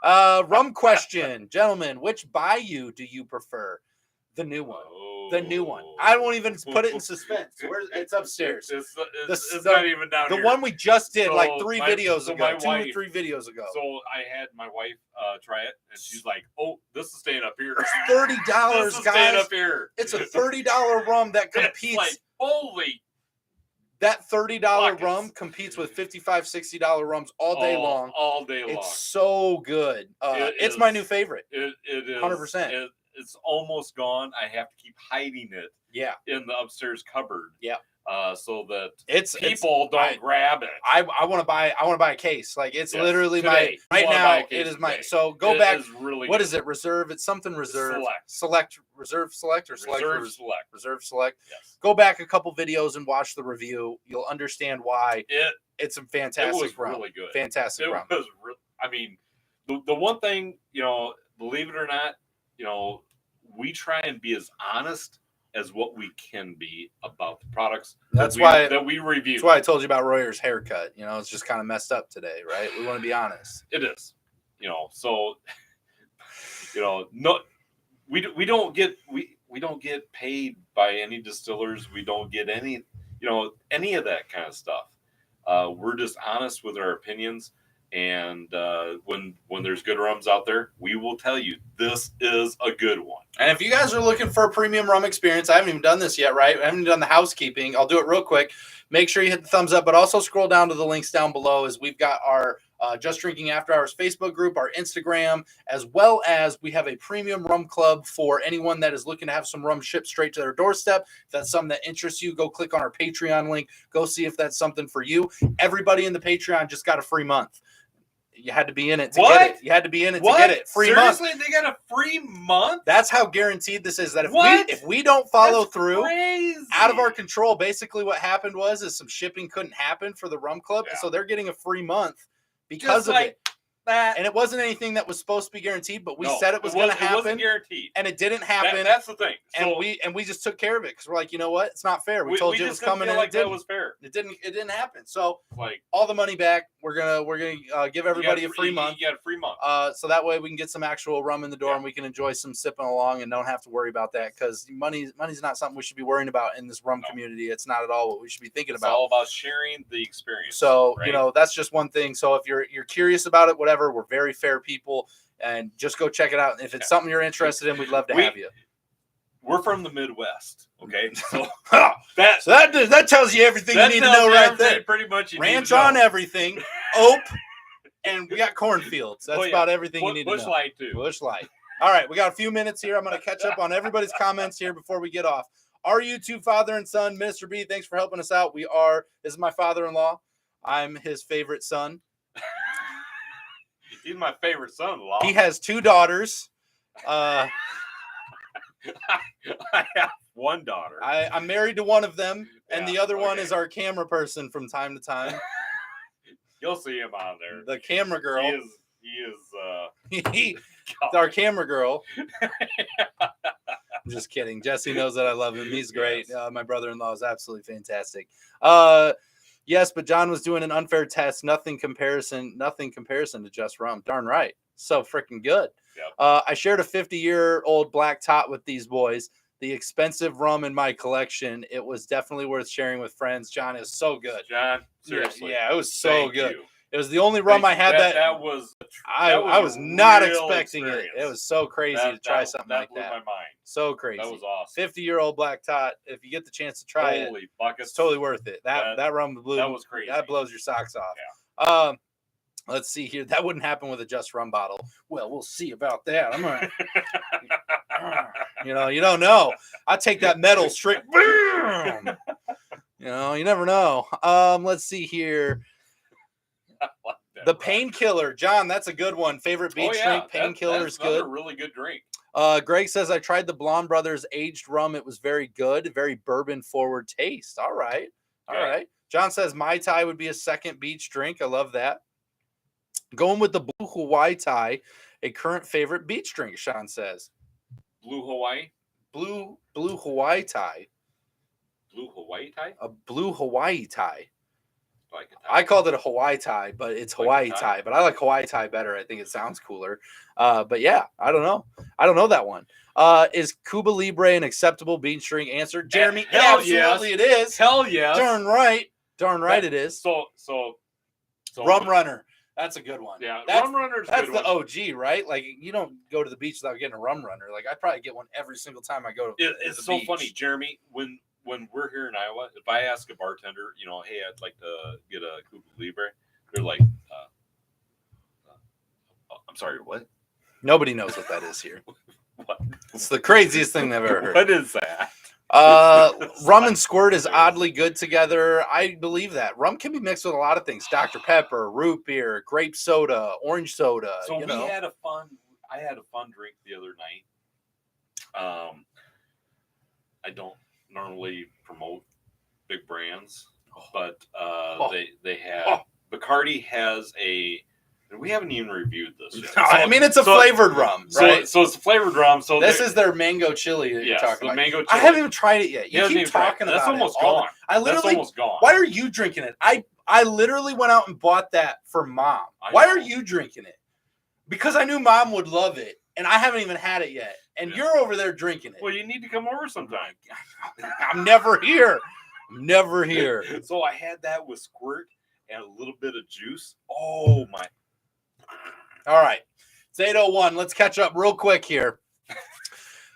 John. Rum question, gentlemen. Which bayou do you prefer? The new one. Oh, The new one. I won't even put it in suspense. It's upstairs. It's not even down the here. one we just did So like 3 videos so ago. my 2 wife- or 3 videos ago. So I had my wife try it, and she's like, "Oh, this is staying up here. $30, This is staying guys. up here. It's a $30 rum that competes. It's like, holy That $30 buckets. rum competes with $55, $60 rums all day long. All day long. It's so good. It's my new favorite. It is 100%. It's almost gone. I have to keep hiding it. Yeah. In the upstairs cupboard. Yeah. So that people don't grab it. I want to buy a case. Like it's literally today. my right You wanna now. buy a case It is my today. so go It back. is really What good. is it? Reserve. It's something reserve. Select. Reserve select or select. Select. Reserve select. Yes. Go back a couple videos and watch the review. You'll understand why it's a fantastic was rum. really good. Fantastic rum. I mean, the one thing, believe it or not, we try and be as honest as what we can be about the products that we review. That's why I told you about Royer's haircut. It's just kind of messed up today, right? We want to be honest. It is, so no, we don't get paid by any distillers. We don't get any any of that kind of stuff. We're just honest with our opinions. And when there's good rums out there, we will tell you this is a good one. And if you guys are looking for a premium rum experience, I haven't even done this yet, right? I haven't done the housekeeping. I'll do it real quick. Make sure you hit the thumbs up, but also scroll down to the links down below as we've got our Just Drinking After Hours Facebook group, our Instagram, as well as we have a premium rum club for anyone that is looking to have some rum shipped straight to their doorstep. If that's something that interests you, go click on our Patreon link. Go see if that's something for you. Everybody in the Patreon just got a free month. You had to be in it to get it. You had to be in it to get it. Free Seriously? month. They got a free month? That's how guaranteed this is. That What? if we don't follow That's through, crazy. out of our control, basically what happened is some shipping couldn't happen for the rum club, Yeah. so they're getting a free month because Just of like it. that. And it wasn't anything that was supposed to be guaranteed, but we No, said it was going to It wasn't happen, guaranteed. and it didn't happen. That's the thing. So and we just took care of it because we're like, you know what? It's not fair. We told you it was just didn't coming, feel and like it didn't. that was fair. It didn't happen. So Like all the money back. We're gonna give everybody a free month. You got a free month. So that way we can get some actual rum in the door and we can enjoy some sipping along and don't have to worry about that because money's not something we should be worrying about in this rum community. It's not at all what we should be thinking It's about. all about sharing the experience. So right? that's just one thing. So if you're curious about it, whatever, we're very fair people, and just go check it out. If it's something you're interested in, we'd love to have you. We're from the Midwest, okay? So that tells you everything you need to know right there. Pretty much. Ranch on everything, ope, and we got cornfields. That's about everything you need to know. Bush Light too. Bush Light. All right, we got a few minutes here. I'm going to catch up on everybody's comments here before we get off. Are you two father and son? Mr. B, thanks for helping us out. This is my father-in-law. I'm his favorite son. He's my favorite son-in-law. He has 2 daughters. I have one daughter. I'm married to one of them, and the other one okay. is our camera person from time to time. You'll see him on there. The camera girl. He is He's our camera girl. I'm just kidding. Jesse knows that I love him. He's great. Yes. My brother-in-law is absolutely fantastic. Yes, but John was doing an unfair test. Nothing comparison to Just Rum. Darn right. So freaking good. Yep. I shared a 50-year-old black tot with these boys. The expensive rum in my collection. It was definitely worth sharing with friends. John is so good. John, seriously. Yeah, it was so Thank good. you. It was the only rum I had that was I was not real expecting experience. it. It was so crazy to try something like blew that. my mind. So crazy. That was awesome. 50-year-old black tot. If you get the chance to try it, Holy buckets. it's totally worth it. That rum blew. That was crazy. That blows your socks off. Yeah. Let's see here. That wouldn't happen with a Just Rum bottle. Well, we'll see about that. I'm gonna, you don't know. I take that metal straight. Boom! You never know. Let's see here. The Painkiller, John. That's a good one. Favorite beach drink. Painkiller is good. A really good drink. Greg says I tried the Blonde Brothers aged rum. It was very good. Very bourbon forward taste. All right. John says Mai Tai would be a second beach drink. I love that. Going with the Blue Hawaii Thai, a current favorite beach drink. Sean says Blue Hawaii. Blue Hawaii Thai. Blue Hawaii Thai. A Blue Hawaii Thai. like it. I called it a Hawaii Thai, but it's Hawaii Thai. But I like Hawaii Thai better. I think it sounds cooler. But yeah, I don't know. I don't know that one. Is Cuba Libre an acceptable beach drink? Answer, Jeremy. Absolutely, it is. Hell yes. Darn right. Darn right, it is. So Rum Runner. That's a good one. Yeah, Rum Runner's that's good the one. OG, right? Like, you don't go to the beach without getting a Rum Runner. Like, I probably get one every single time I go to It's the so beach. funny, Jeremy, when we're here in Iowa, if I ask a bartender, hey, I'd like to get a Cuba Libre, they're like, I'm sorry, what? Nobody knows what that is here. What? It's the craziest thing I've ever heard. What is that? Rum and squirt is oddly good together. I believe that. Rum can be mixed with a lot of things. Dr. Pepper, root beer, grape soda, orange soda. So I had a fun drink the other night. I don't normally promote big brands, but they have Bacardi has we haven't even reviewed this yet. I mean, it's a flavored rum, right? So it's a flavored rum. So this is their mango chili that you're talking about. Mango chili. I haven't even tried it yet. You keep talking about it. That's almost gone. That's almost gone. Why are you drinking it? I literally went out and bought that for Mom. Why are you drinking it? Because I knew Mom would love it, and I haven't even had it yet. And you're over there drinking it. Well, you need to come over sometime. I'm never here. I'm never here. So I had that with squirt and a little bit of juice. Oh my. All right. It's 8:01. Let's catch up real quick here.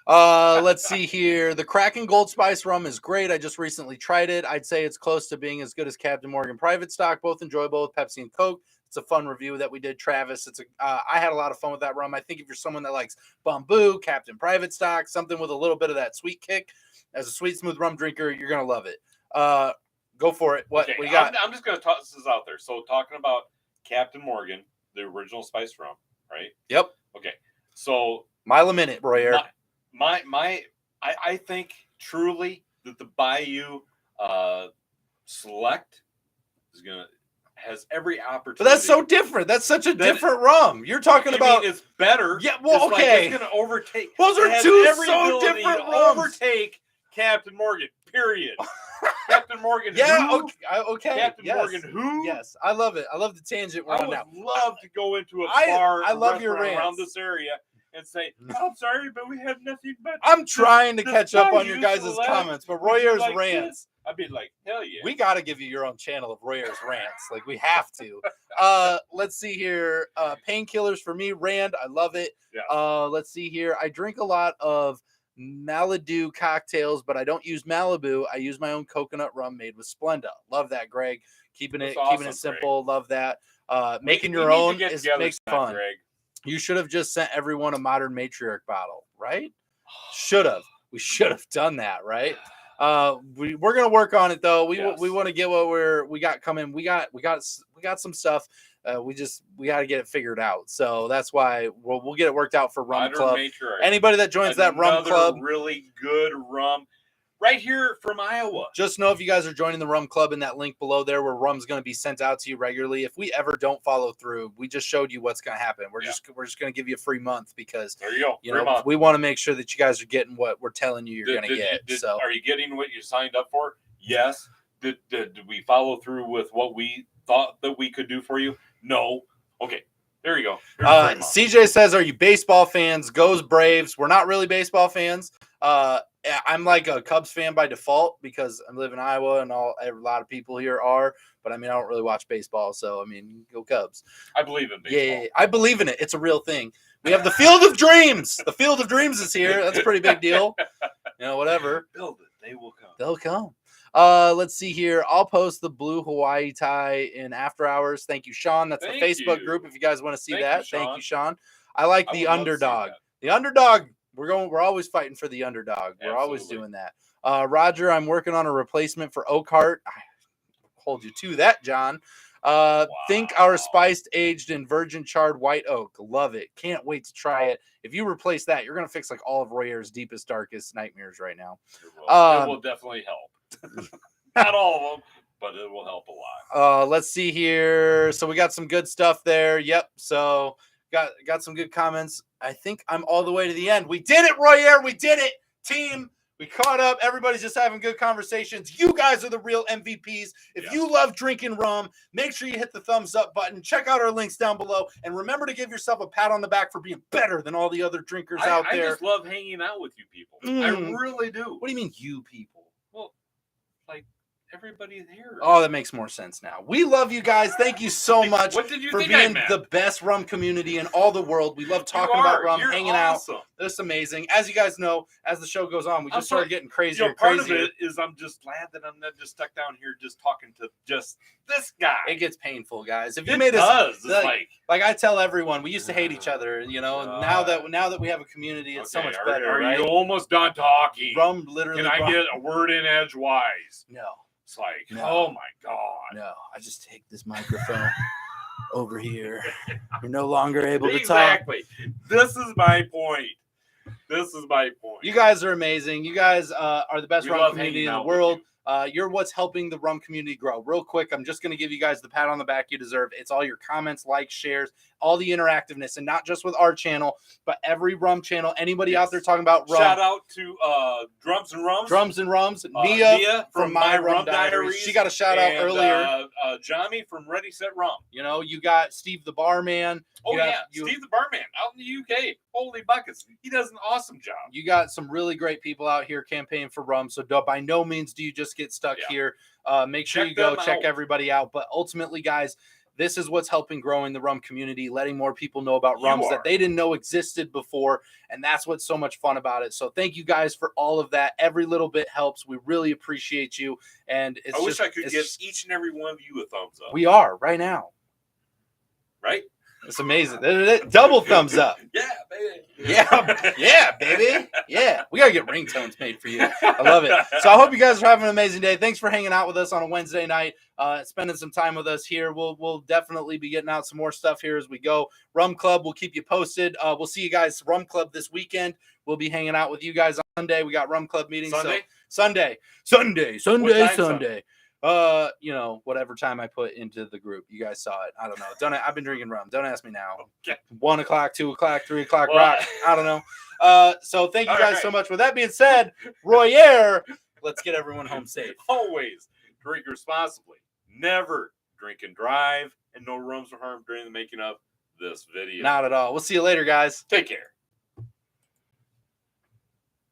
Let's see here. The Kraken Gold Spice rum is great. I just recently tried it. I'd say it's close to being as good as Captain Morgan Private Stock. Both enjoyable with Pepsi and Coke. It's a fun review that we did, Travis. I had a lot of fun with that rum. I think if you're someone that likes Bamboo, Captain Private Stock, something with a little bit of that sweet kick, as a sweet, smooth rum drinker, you're going to love it. Go for it. What we got? I'm just going to toss this out there. So talking about Captain Morgan, the original spice rum, right? Yep. Okay. So mile a minute, Royer. I think truly that the Bayou Select has every opportunity. But that's so different. That's such a different rum. You're talking about it's better. Yeah, well, okay. It's going to overtake. Those are two so different rums. Overtake Captain Morgan. Period. Captain Morgan. Yeah. Who? Okay. Captain Morgan. Who? Yes, I love it. I love the tangent we're on now. I would love to go into a bar. I love your rants around this area and say, "I'm sorry, but we have nothing but." I'm trying to catch up on your guys' comments, but Royer's rants. I'd be like, hell yeah. We got to give you your own channel of Royer's rants. Like, we have to. Let's see here. Painkillers for me, Rand. I love it. Yeah. Let's see here. I drink a lot of Malibu cocktails, but I don't use Malibu. I use my own coconut rum made with Splenda. Love that, Greg. Keeping it simple. Greg. Love that. Making your own makes fun. Greg. You should have just sent everyone a Modern Matriarch bottle, right? Should have. We should have done that, right? We're gonna work on it though. We want to get what we got coming. We got some stuff. We got to get it figured out. So that's why we'll get it worked out for Rum Club. Anybody that joins that Rum Club, really good rum right here from Iowa. Just know if you guys are joining the Rum Club in that link below there, where rum's going to be sent out to you regularly. If we ever don't follow through, we just showed you what's going to happen. We're just going to give you a free month because there you go. Month. We want to make sure that you guys are getting what we're telling you you're going to get. So are you getting what you signed up for? Yes. Did we follow through with what we thought that we could do for you? No. Okay. There you go. CJ says, are you baseball fans? Goes Braves. We're not really baseball fans. I'm like a Cubs fan by default because I live in Iowa and a lot of people here are. But I mean, I don't really watch baseball, so I mean, go Cubs. I believe in baseball. Yeah, I believe in it. It's a real thing. We have the Field of Dreams. The Field of Dreams is here. That's a pretty big deal. Whatever. Build it. They will come. They'll come. Let's see here. I'll post the blue Hawaii tie in after hours. Thank you, Sean. That's the Facebook group. If you guys want to see that, thank you, Sean. I like the underdog. The underdog. We're always fighting for the underdog. We're always doing that. Roger, I'm working on a replacement for Oakhart. I hold you to that, John. Think our spiced, aged, and virgin charred white oak. Love it. Can't wait to try it. If you replace that, you're gonna fix like all of Royer's deepest, darkest nightmares right now. It will definitely help. Not all of them, but it will help a lot. Let's see here. So we got some good stuff there. Yep. So got some good comments. I think I'm all the way to the end. We did it, Royer. We did it, team. We caught up. Everybody's just having good conversations. You guys are the real MVPs. If you love drinking rum, make sure you hit the thumbs up button. Check out our links down below. And remember to give yourself a pat on the back for being better than all the other drinkers out there. I just love hanging out with you people. I really do. What do you mean, you people? Well, like everybody here. Oh, that makes more sense now. We love you guys. Thank you so much What did you for think being the best rum community in all the world. We love talking about rum, hanging out. It's amazing. As you guys know, as the show goes on, we just started getting crazier and crazier. Part of it is I'm just glad that I'm not just stuck down here just talking to just this guy. It gets painful, guys. If you made us, like I tell everyone, we used to hate each other, you know. And now that we have a community, it's so much better. Are right? you almost done talking? Rum literally. Can I get a word in edgewise? No. It's like, oh my God. No, I just take this microphone over here. You're no longer able to talk. Exactly. This is my point. You guys are amazing. You guys are the best rum community in the world. You're what's helping the rum community grow. Real quick, I'm just going to give you guys the pat on the back you deserve. It's all your comments, likes, shares, all the interactiveness, and not just with our channel, but every rum channel. Anybody out there talking about rum. Shout out to Drums and Rums. Nia from My Rum Diaries. She got a shout out earlier. Johnny from Ready Set Rum. You know, you got Steve the Barman. Steve the Barman out in the UK. Holy buckets. He does an awesome job. You got some really great people out here campaigning for rum. So by no means do you just get stuck here. Make sure you go check everybody out. But ultimately, guys, this is what's helping growing the rum community, letting more people know about rums that they didn't know existed before. And that's what's so much fun about it. So thank you guys for all of that. Every little bit helps. We really appreciate you. And I wish I could give each and every one of you a thumbs up. We are right now. Right? It's amazing. Double thumbs up. Yeah, baby. Yeah, baby. Yeah. We got to get ringtones made for you. I love it. So I hope you guys are having an amazing day. Thanks for hanging out with us on a Wednesday night, spending some time with us here. We'll definitely be getting out some more stuff here as we go. Rum Club, we'll keep you posted. We'll see you guys Rum Club this weekend. We'll be hanging out with you guys on Sunday. We got Rum Club meetings. Sunday. You know, whatever time I put into the group, you guys saw it. I don't know. I've been drinking rum. Don't ask me now. Okay. 1 o'clock, 2 o'clock, 3 o'clock, rock. I don't know. So thank you guys so much. With that being said, Royer, let's get everyone home safe. Always drink responsibly. Never drink and drive, and no rums were harmed during the making of this video. Not at all. We'll see you later, guys. Take care.